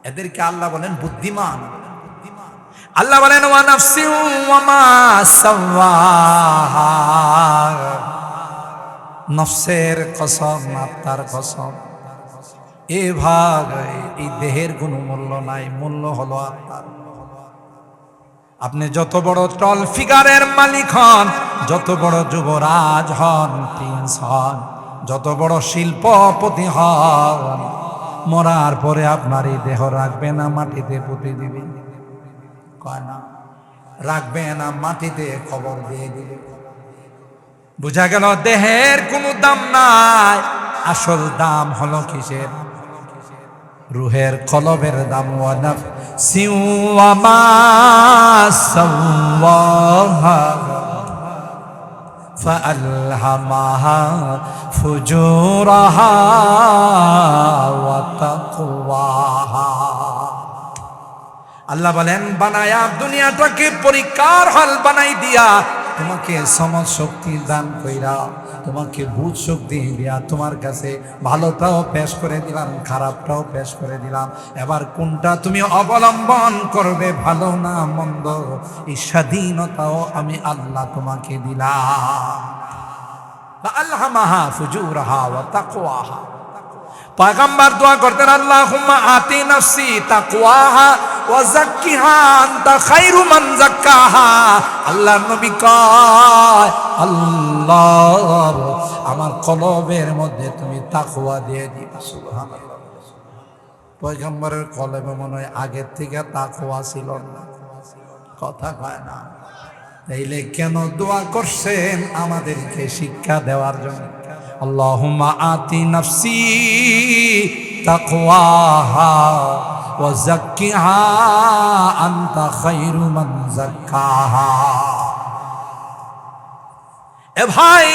এদেরকে আল্লাহ বলেন বুদ্ধিমান। আল্লাহ বলেন ওয়া নাফসি ওয়া মা সাওয়াহা, নফসের কসম, আত্মার কসম। এ ভাগ, এই দেহের কোনো মূল্য নাই, মূল্য হলো আত্মার। আপনি যত বড় টল ফিগারের মালিক হন, যত বড় যুবরাজ হন, প্রিন্স হন, যত বড় শিল্পপতি হন, মরার পরে আপনার এই দেহ রাখবে না মাটিতে পুঁতে দিবে? কয় না, রাখবে না, মাটিতে কবর দিয়ে দিবে। বুঝা গেল দেহের কোনো দাম নাই, আসল দাম হলো কিসের? রুহের কলবের দাম। فألهمها فجورها وتقواها। আল্লাহ বলেন বানায়া দুনিয়াটাকে পরীক্ষার হল বানাই দিয়া তোমাকে সমঝ শক্তি দান কইরা, তোমাকে বুঝ শক্তি দিয়া তোমার কাছে ভালোটাও পেশ করে দিলাম, খারাপটাও পেশ করে দিলাম। এবার কোনটা তুমি অবলম্বন করবে, ভালো না মন্দ, এই স্বাধীনতাও আমি আল্লাহ তোমাকে দিলাম। আল্লামাহা ফুজুরাহা ওয়া তাকওয়াহা। পয়গম্বর দোয়া করতেন আল্লাহুম্মা আতি নাফসি তাকওয়াহা ওয়া যাক্কিহা আনতা খায়রু মান যাক্কাহা। আল্লাহর নবী কয় আল্লাহ আমার কলবের মধ্যে তুমি তাকওয়া দিয়ে দিও। সুবহানাল্লাহ। পয়গম্বরের কলবে মনে হয় আগের থেকে তাকওয়া ছিল না, কথা কয় না। তাইলে কেন দোয়া করছেন? আমাদেরকে শিক্ষা দেওয়ার জন্য। আল্লাহুম্মা আতি নাফসি তাকওয়াহা ওয়া যাক্কিহা আনতা খায়রু মান যাক্কাহা। এ ভাই,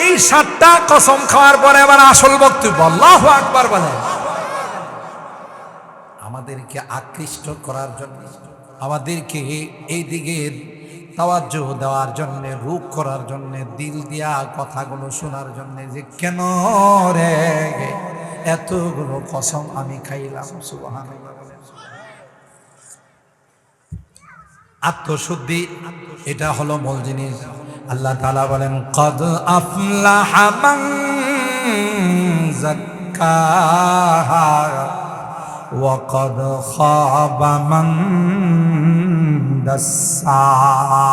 এই 7টা কসম খাওয়ার পরে এবার আসল বক্তব্য। আল্লাহু আকবার বলেন। আমাদেরকে আকৃষ্ট করার জন্য, আমাদেরকে এই দিকে তাওয়াজ্জু দেওয়ার জন্য, রূপ করার জন্য, দিল দিয়া কথাগুলো শোনার জন্য, যে কেন রে এতগুলো কসম আমি খাইলাম। সুবহানাল্লাহ। আত্মশুদ্ধি, এটা হলো মূল জিনিস। আল্লাহ তাআলা বলেন কদ আফলাহা মান যাক্কাহা ওয়া কদ খাবা মান দাসসাহা।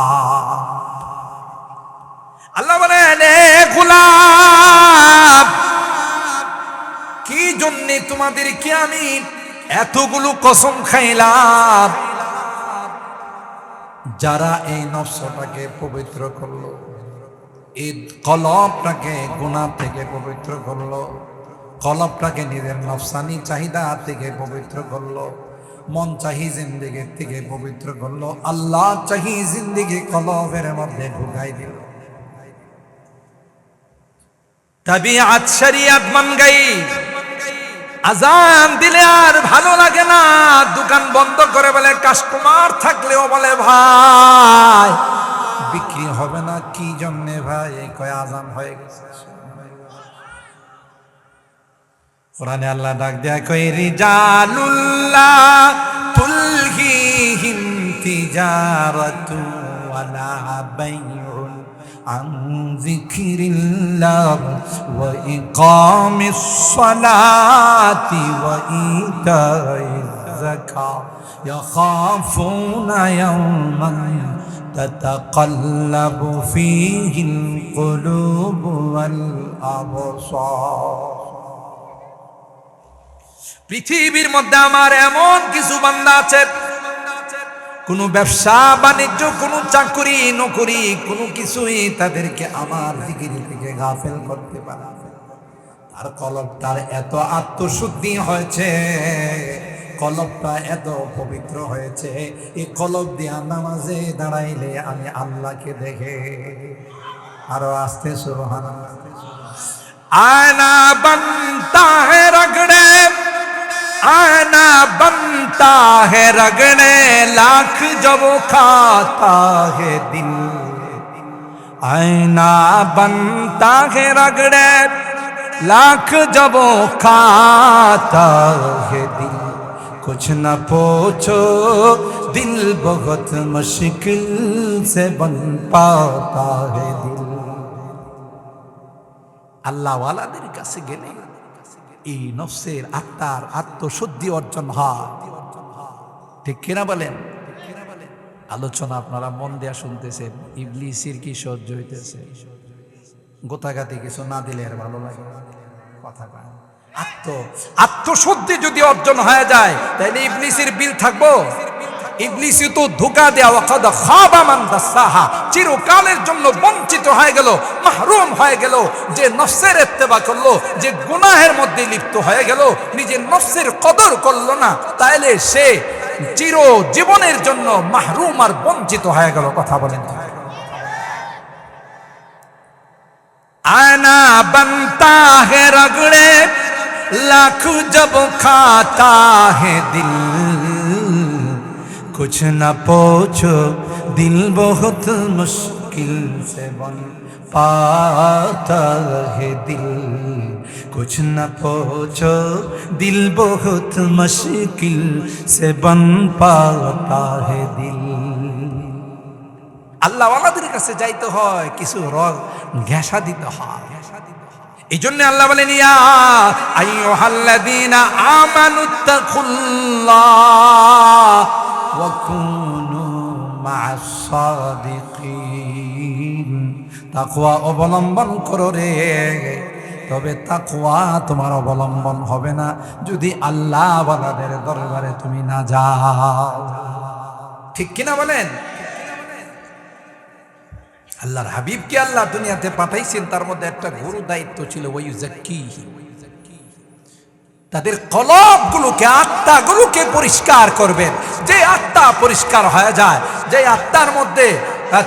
আল্লাহ বলেন এ গোলাম, কি জন্য তোমাদেরকে আমি এতগুলো কসম খাইলাম? যারা এই নফসটাকে পবিত্র করলো, এই কলবটাকে গুনাহ থেকে পবিত্র করলো, কলবটাকে নিজের নফসানি চাহিদা থেকে পবিত্র করলো, মন চাহি জিন্দেগির থেকে পবিত্র করলো, আল্লাহ চাহি জিন্দেগি কলবের মধ্যে ঢুকাই দিল। তাবিআত শরিয়ত মান গই। আজান দিলে আর ভালো লাগে না, দোকান বন্ধ করে বলে, কাস্টমার থাকলেও বলে ভাই বিক্রি হবে না। কি জন্যে ভাই? কয় আজান হয়ে গেছে। কোরআনে আল্লাহ ডাক দেয়া কই রিজালুল্লাহ তুলহিহিম তিজারাতু ওয়ালা বাইউন আন যিকরিল্লাহ ওয়া ইকামিস সালাতি ওয়া ইতাইজ যাকাত ইয়াখাফুনা ইয়াওমান তাতাকাল্লাবু ফীহিল কুলুবু ওয়াল আবসার। পৃথিবীর মধ্যে আমার এমন কিছু বান্দা আছে, কোনো ব্যবসা বাণিজ্য, কোনো চাকরি নকরি, কোনো কিছুই তাদেরকে আমার জিকির থেকে গাফেল করতে পারে। তার কলবটার এত আত্মশুদ্ধি হয়েছে, কলবটা এত পবিত্র হয়েছে, এই কলব দিয়া নামাজে দাঁড়াইলে আমি আল্লাহকে দেখে। আরো আস্তে সুবহানাল্লাহ। আয়না बनता है रगड़े, आना बनता है रगड़े, लाख जब खाता है दिल। आईना बनता है रगड़े, लाख जब खाता है दिल। कुछ न पूछो दिल बहुत मुश्किल से बन पाता है दिल। আল্লাহ ওয়ালাদের কাছে গেলে এই নফসের আত্মার আত্মশুদ্ধি অর্জন হয়। ঠিক কিনা বলেন? আলোচনা আপনারা মন দেয়া শুনতেছেন, ইবলিসের কি সহ্য হইতেছে? গোতাগাতি কিছু না দিলে আর ভালো লাগে কথা কয়। আত্মশুদ্ধি যদি অর্জন হয়ে যায় তাহলে ইবলিসের বিল থাকবো? ইবলিসই তো ধোঁকা দেয়া, ওয়াকাদ খাবা মান দাসাহা, চিরকালের জন্য বঞ্চিত হয়ে গেল, মাহরুম হয়ে গেল। যে নফসের ইত্তেবা করলো, যে গুনাহের মধ্যে লিপ্ত হয়ে গেল, নিজের নফসের কদর করলো না, তাইলে সে চির জীবনের জন্য মাহরুম আর বঞ্চিত হয়ে গেল। কথা বলেন। आना बनता है रगड़े लाख जब खाता है दिल, कुछ न पूछो दिल बहुत मुश्किल से बन पाता है दिल, कुछ न पूछो दिल बहुत मुश्किल से बन पाता है दिल। আল্লাহ ওয়ালাদের কাছে যাইতে হয়, কিছু রগ ঘেঁষা দিতে হয়। এই জন্য আল্লাহ বলেন, ইয়া আইয়ুহাল্লাযীনা আমানুত্তাকুল্লাহ ওয়া কুনু মা'আস সাদিকিন। তাকওয়া অবলম্বন করো রে, তবে তাকওয়া তোমার অবলম্বন হবে না যদি আল্লাহ ওয়ালাদের দরবারে তুমি না যাও। ঠিক কিনা বলেন? আল্লাহর হাবিবকে আল্লাহ দুনিয়াতে পাঠাইছেন, তার মধ্যে একটা গুরু দায়িত্ব ছিল, ওয়ায়ুযাক্কিহিম, তাদের কলবগুলোকে, আত্মাগুলোকে পরিষ্কার করবেন। যে আত্মা পরিষ্কার হয়ে যায়, যে আত্মার মধ্যে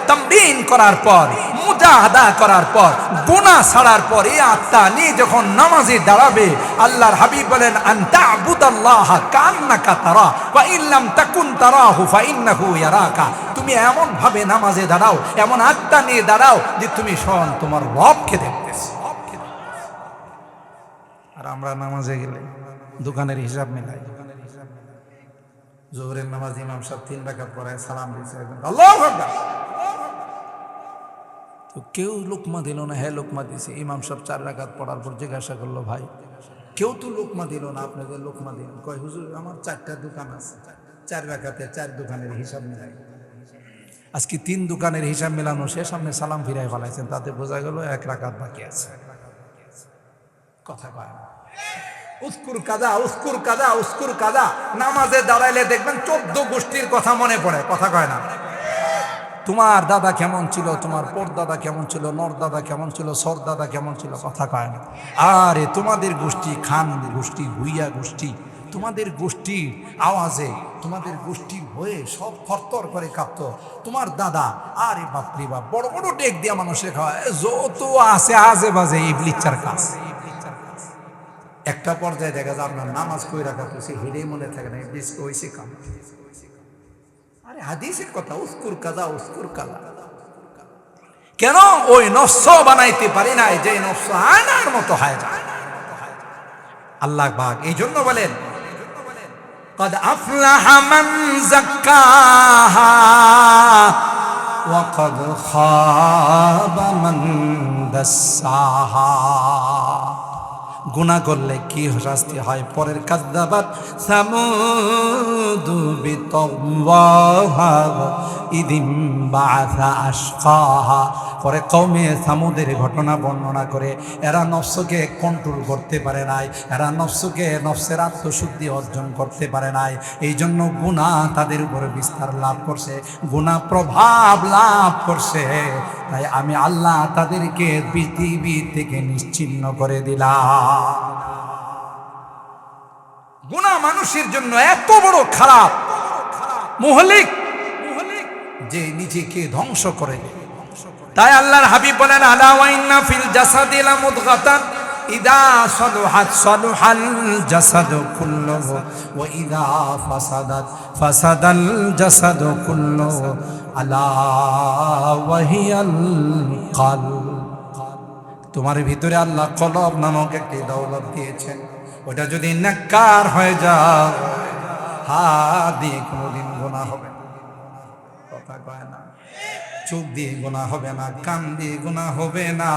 তামরিন করার পর, মুজাহাদা করার পর, গুনাহ ছাড়ার পর, এই আত্মা নিয়ে যখন নামাজে দাঁড়াবে, আল্লাহর হাবিব বলেন, আনতা আবুদাল্লাহা কান্নাকা তারা ওয়া ইল্লাম তাকুন তারাহু ফাইন্নাহু ইয়ারাকা। তুমি এমন ভাবে নামাজে দাঁড়াও, এমন আত্মা নিয়ে দাঁড়াও যে তুমি স্বয়ং তোমার রবকে দেখতেছো। আর আমরা নামাজে গেলে দোকানের হিসাব মেলাই। জোহরের নামাজ ইমাম সাহেব 3 রাকাত পড়ায়, সালাম দিয়েছে, আল্লাহু আকবার, তো কেউ লোকমা দিল না। হ্যাঁ লোকমা দিছে। ইমাম সাহেব 4 রাকাত পড়ার পর জিজ্ঞাসা করলো, ভাই কেউ তো লোকমা দিল না, আপনাদের লোকমা দিল? কয়, হুজুর আমার 4টা দোকান আছে, 4 রাকাতে 4 দোকানের হিসাব মিলাই। আজকে 3 দোকানের হিসাব মেলানো সে সামনে সালাম ফিরাই ফেলাইছেন, তাতে বোঝা গেল 1 রাকাত বাকি আছে। কথা কয় না। উস্কুর কাদা, উস্কুর কাদা, উস্কুর কাদা। নামাজে দাঁড়াইলে দেখবেন 14 গোষ্ঠীর কথা মনে পড়ে। কথা কয় না। তোমার দাদা কেমন ছিল, তোমার পরদাদা কেমন ছিল, নর দাদা কেমন ছিল, সর দাদা কেমন ছিল। কথা কয় না। আরে তোমাদের গোষ্ঠী, খান গোষ্ঠী, ভুইয়া গোষ্ঠী, তোমাদের গোষ্ঠীর আওয়াজে, তোমাদের গোষ্ঠীর হয়ে সব থরথর করে কাঁপত। তোমার দাদা, আরে বাপরে বাপ, বড় বড় ডেক দিয়া মানুষের খাওয়ায়, যত আছে আজে বাজে ইবলিচ্চার কাজ। একটা পর্যায়ে দেখা যায় আপনার নামাজ কই রাখা তো সে হেরে মনে থাকে না, ইবলিস কইছে কাম। আরে হাদিসের কথা, উস্কুর কাদা, উস্কুর কাদা। কেন? ওই নফস বানাইতে পারি নাই, যে নফস আয়নার মতো হয়ে যায়। আল্লাহ পাক এই জন্য বলেন, قد أفلح من زكاها وقد خاب من دساها। গুনাহ করলে কি শাস্তি হয়? পরের কাযযাবাত সামুদ বিতাওয়াহা ইদিম বাআসা আশকাহা। পরে কওমে সামুদের ঘটনা বর্ণনা করে, এরা নফসকে কন্ট্রোল করতে পারে নাই, এরা নফসকে, নফসের আত্মশুদ্ধি অর্জন করতে পারে নাই। এই জন্য গুনাহ তাদের উপরে বিস্তার লাভ করছে, গুনাহ প্রভাব লাভ করছে। তাই আমি আল্লাহ তাদেরকে পৃথিবী থেকে নিশ্চিহ্ন করে দিলাম। গুনাহ মানুষের জন্য এত বড় খারাপ মুহলিক, যে নিজেকে ধ্বংস করে দেয়। তাই আল্লাহর হাবিব বলেন, আলা ওয়া ইন্না ফিল জাসাদি লামুদগাতান ইদা সালুহাত সালুহাল জাসাদু কুল্লুহু ওয়া ইদা ফাসাদাত ফাসাদাল জাসাদু কুল্লুহু আলা ওয়া হিয়াল কলব। তোমার ভিতরে আল্লাহ কলব নামক একটি দৌলত দিয়েছেন, ওটা যদি নাক্কার হয়ে যায়, হাত দিয়ে কোনোদিন গুনাহ হবে না। কথা কয় না। চোখ দিয়ে গুনাহ হবে না, কান দিয়ে গুনাহ হবে না,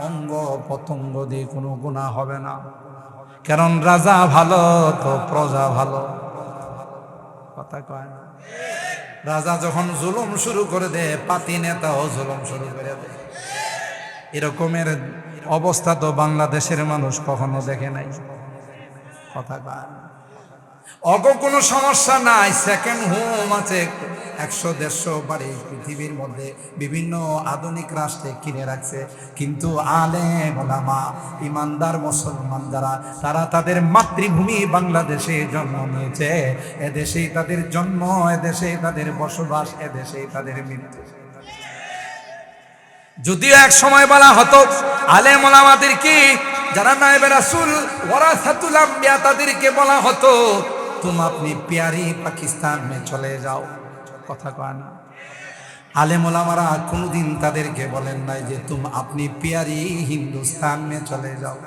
অঙ্গ প্রত্যঙ্গ দিয়ে কোনো গুনাহ হবে না। কারণ রাজা ভালো তো প্রজা ভালো, কথা কয় না? রাজা যখন জুলুম শুরু করে দেয়, পাতি নেতাও জুলুম শুরু করে দেয়। এরকমের অবস্থা তো বাংলাদেশের মানুষ কখনো দেখে নাই, কথা কয় না? অগ কোনো সমস্যা নাই, সেকেন্ড হোম আছে 100-150 বাড়ি পৃথিবীর মধ্যে বিভিন্ন আধুনিক রাষ্ট্রে কিনে রাখছে, কিন্তু আলেম ওলামা ইমানদার মুসলমান যারা, তারা তাদের মাতৃভূমি বাংলাদেশে জন্ম নিয়েছে, এদেশেই তাদের জন্ম, এদেশেই তাদের বসবাস, এদেশেই তাদের মৃত্যু। যদিও এক সময় বলা হতো আলেম ওলামাদেরকে, যারা নায়েবে রাসূল ওয়ারাসাতুল আম্বিয়া, তাদেরকে বলা হতো तुम अपनी प्यारी पाकिस्तान में चले जाओ, কথা কয় না? আলেম ওলামারা কোনদিন তাদেরকে বলেন নাই যে তুম আপনি প্যারি হিন্দুস্তান মে চলে যাও,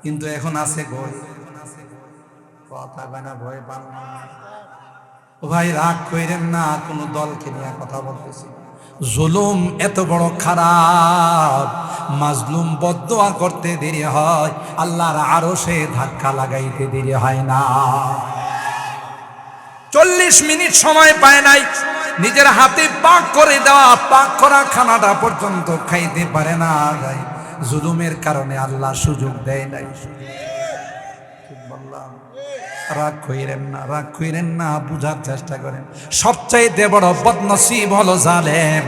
কিন্তু এখন আছে ভয়, কথা কয় না? ভয় পান না? ও ভাই রাগ কইরেন না, কোন দলকে নিয়ে কথা বলতেছি। জুলুম এত বড় খারাপ, মাজলুম বদদোয়া করতে দেরি হয়, আল্লাহর আরশে ধাক্কা লাগাইতে দেরি হয় না। 40 মিনিট সময় পায় নাই, নিজের হাতে পাক করে দেওয়া, পাক করা খানাটা পর্যন্ত খাইতে পারে না। জুলুমের কারণে আল্লাহ সুযোগ দেয় নাই। রাগ কইরেন না, রাগ কইরেন না, বুঝার চেষ্টা করেন। সবচাইতে বড় বদনসিব হলো জালেম।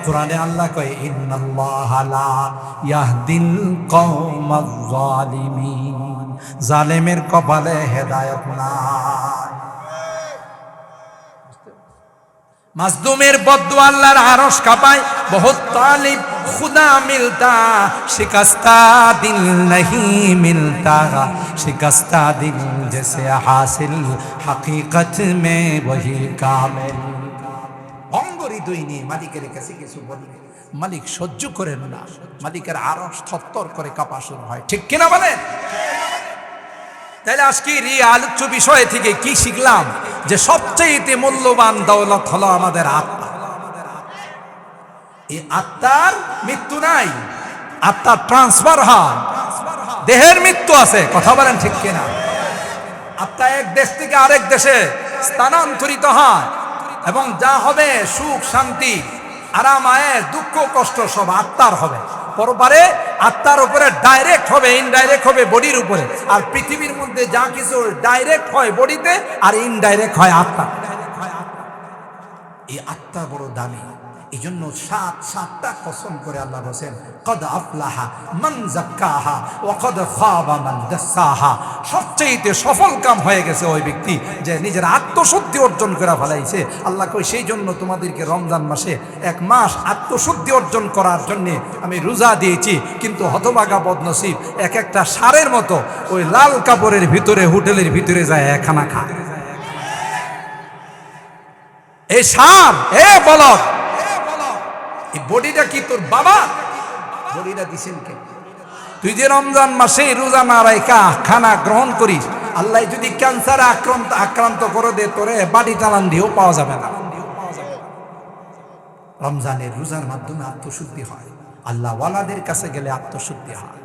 কোরআনে আল্লাহ কয় ইন্নাল্লাহা লা ইয়াহদিল কওমাজ জালিমিন, জালেমের কপালে হেদায়েত নাই। মাজলুমের বদদুয়া আল্লাহর আরশ কাঁপায়। বহুত তালিব खुदा मिलता, शिकस्ता दिल नहीं मिलता, शिकस्ता दिल जैसे हासिल हकीकत में वही कामिल। অঙ্গরি দইনি মালিকের কাছে কিছু বলি, মালিক সহ্য করেন না, মালিকের আরশ থরথর করে কাঁপা শুরু হয়, ঠিক কিনা বলেন? তাহলে আজকে এই আলোচ্য বিষয় থেকে কি শিখলাম? যে সবচেয়ে মূল্যবান দৌলত হলো আমাদের আত্মা। এই আত্মার মৃত্যু নাই, আত্মার ট্রান্সফার হয়, দেহের মৃত্যু আছে, কথা বলেন ঠিক কিনা? আত্মা এক দেশ থেকে আরেক দেশে স্থানান্তরিত হয়, এবং যা হবে সুখ শান্তি আরাম আয়েশ দুঃখ কষ্ট সব আত্মার হবে। পরবারে আত্মার উপরে ডাইরেক্ট হবে, ইনডাইরেক্ট হবে বডির উপরে। আর পৃথিবীর মধ্যে যা কিছু ডাইরেক্ট হয় বডিতে, আর ইনডাইরেক্ট হয় আত্মা। এই আত্মা বড় দামি। এই জন্য সাতটা কসম করে আল্লাহ বলেন কদ আফলাহা মান যাক্কাহা ওয়া কদ খাবা মান দাসাহা। সবচেয়ে সফল কাম হয়ে গেছে ওই ব্যক্তি যে নিজের আত্মশুদ্ধি অর্জন করে ফেলাইছে। আল্লাহ কই সেই জন্য তোমাদেরকে রমজান মাসে 1 মাস আত্মশুদ্ধি অর্জন করার জন্য আমি রোজা দিয়েছি। কিন্তু হতভাগা বদনসিব এক একটা সারের মতো ওই লাল কাপড়ের ভিতরে হোটেলের ভিতরে যায় খানা খায়। এই সার বলদ, এই বডিটা কি তোর বাবা? বডিটা দিছেন কে? তুই যে রমজান মাসে রোজা না রাইখা খানা গ্রহণ করিস, আল্লাহ যদি ক্যান্সারে আক্রান্ত করে দে, তোরে বাড়ি চালান দিয়েও পাওয়া যাবে না। রমজানের রোজার মাধ্যমে আত্মশুদ্ধি হয়। আল্লাহ ওয়ালাদের কাছে গেলে আত্মশুদ্ধি হয়।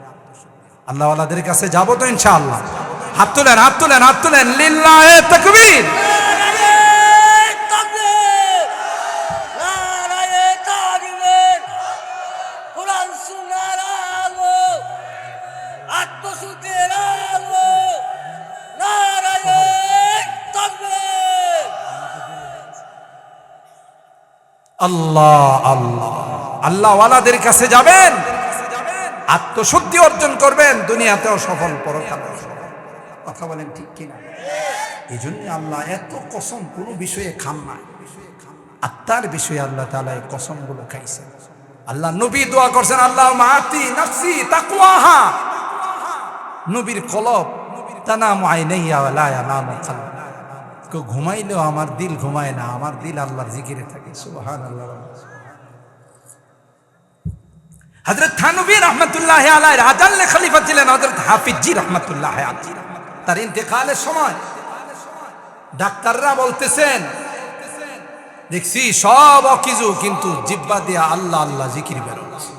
আল্লাহ ওয়ালাদের কাছে যাবো তো ইনশাআল্লাহ। হাত তুলেন, হাত তুলেন, হাত তুলেন, লিল্লাহে তাকবীর। আল্লাহ আল্লাহ, আল্লাহ ওয়ালাদের কাছে যাবেন, আত্মশুদ্ধি অর্জন করবেন, দুনিয়াতেও সফল, পরকালেও সফল। কথা বলেন ঠিক কিনা? এই জন্য আল্লাহ এত কসম কোনো বিষয়ে খান না। আত্মার বিষয়ে আল্লাহ তাআলা এই কসমগুলো খাইছেন। আল্লাহ নবী দোয়া করছেন আল্লাহ মাতি নাফসি তাকওয়াহা। নবীর কলব তানামু আইনাইয়া ওয়া লা ইয়ানামু কলব। ঘুমাইলেও আমার দিল ঘুমায় না, আমার দিল আল্লাহর জিকিরে থাকে। সুবহানাল্লাহ। হযরত থানবী রাহমাতুল্লাহি আলাইহি আজাল্লে খলিফা ছিলেন হযরত হাফিজি রাহমাতুল্লাহি আলাইহি। তার ইন্তেকালের সময় ডাক্তাররা বলতেছেন, দেখছি সব অকিজু, কিন্তু জিহ্বা দিয়ে আল্লাহ আল্লাহ জিকির বের হচ্ছে।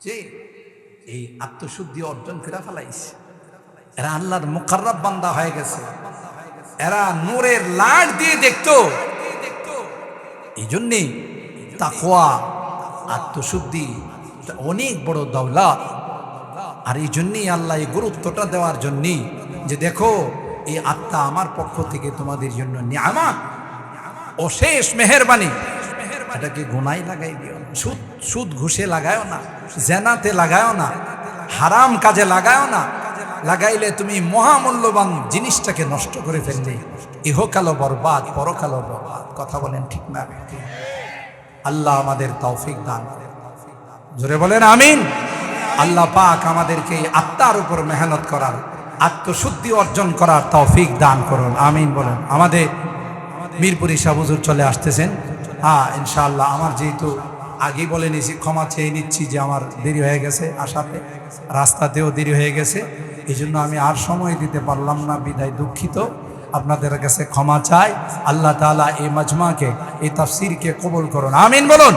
জি এই আত্মশুদ্ধি অর্জন করে ফেলাইছে। এরা আল্লাহর মুকাররব বান্দা হয়ে গেছে, এরা নূরের লাট দিয়ে দেখতো। এই জন্যেই তাকওয়া, আত্মশুদ্ধি অনেক বড় দৌলত। আর এই জন্যই আল্লাহ এই গুরুত্বটা দেওয়ার জন্যই যে দেখো এই আত্মা আমার পক্ষ থেকে তোমাদের জন্য নিয়ামত, অশেষ মেহেরবানি। এটাকে গুনায় লাগাই দিও না, সুদ ঘুষে লাগায়ও না, জেনাতে লাগায়ও না, হারাম কাজে লাগায়ও না। লাগাইলে তুমি মহামূল্যবান জিনিসটাকে নষ্ট করে ফেললে, ইহকালও বরবাদ, পরকালও বরবাদ। কথা বলেন ঠিক না? আল্লাহ আমাদের তৌফিক দান করেন, জোরে বলেন আমিন। আল্লাহ পাক আমাদেরকে আত্মার উপর মেহনত করার, আত্মশুদ্ধি অর্জন করার তৌফিক দান করুন, আমিন বলেন। আমাদের মিরপুরি শাহ হুজুর চলে আসতেছেন। ইনশাআল্লাহ আমার যেহেতু আগে বলে নিয়েছি, ক্ষমা চেয়ে নিচ্ছি যে আমার দেরি হয়ে গেছে, আসাতে রাস্তাতেও দেরি হয়ে গেছে, এই জন্য আমি আর সময় দিতে পারলাম না, বিদায় দুঃখিত। আপনাদের কাছে ক্ষমা চাই। আল্লাহ তাআলা এই মাজমাকে, এই তাফসীরকে কবুল করুন, আমিন বলুন।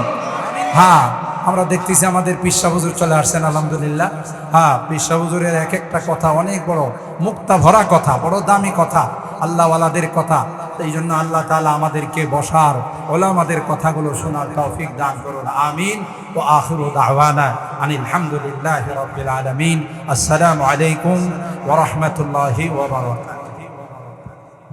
আমরা দেখতেছি আমাদের পীর সাহেব হুজুর চলে আসছেন, আলহামদুলিল্লাহ। পীর সাহেব হুজুরের এক একটা কথা অনেক বড় মুক্তা ভরা কথা, বড় দামি কথা, আল্লাহওয়ালাদের কথা। এই জন্য আল্লাহ তাআলা আমাদেরকে বসার, ওলামাদের কথাগুলো শোনার তৌফিক দান করুন, আমিন। ওয়া আখিরু দাওয়ানা আনিল হামদুলিল্লাহি রাব্বিল আলামিন। আসসালামু আলাইকুম ওয়া রাহমাতুল্লাহি ওয়া বারাকাতুহু।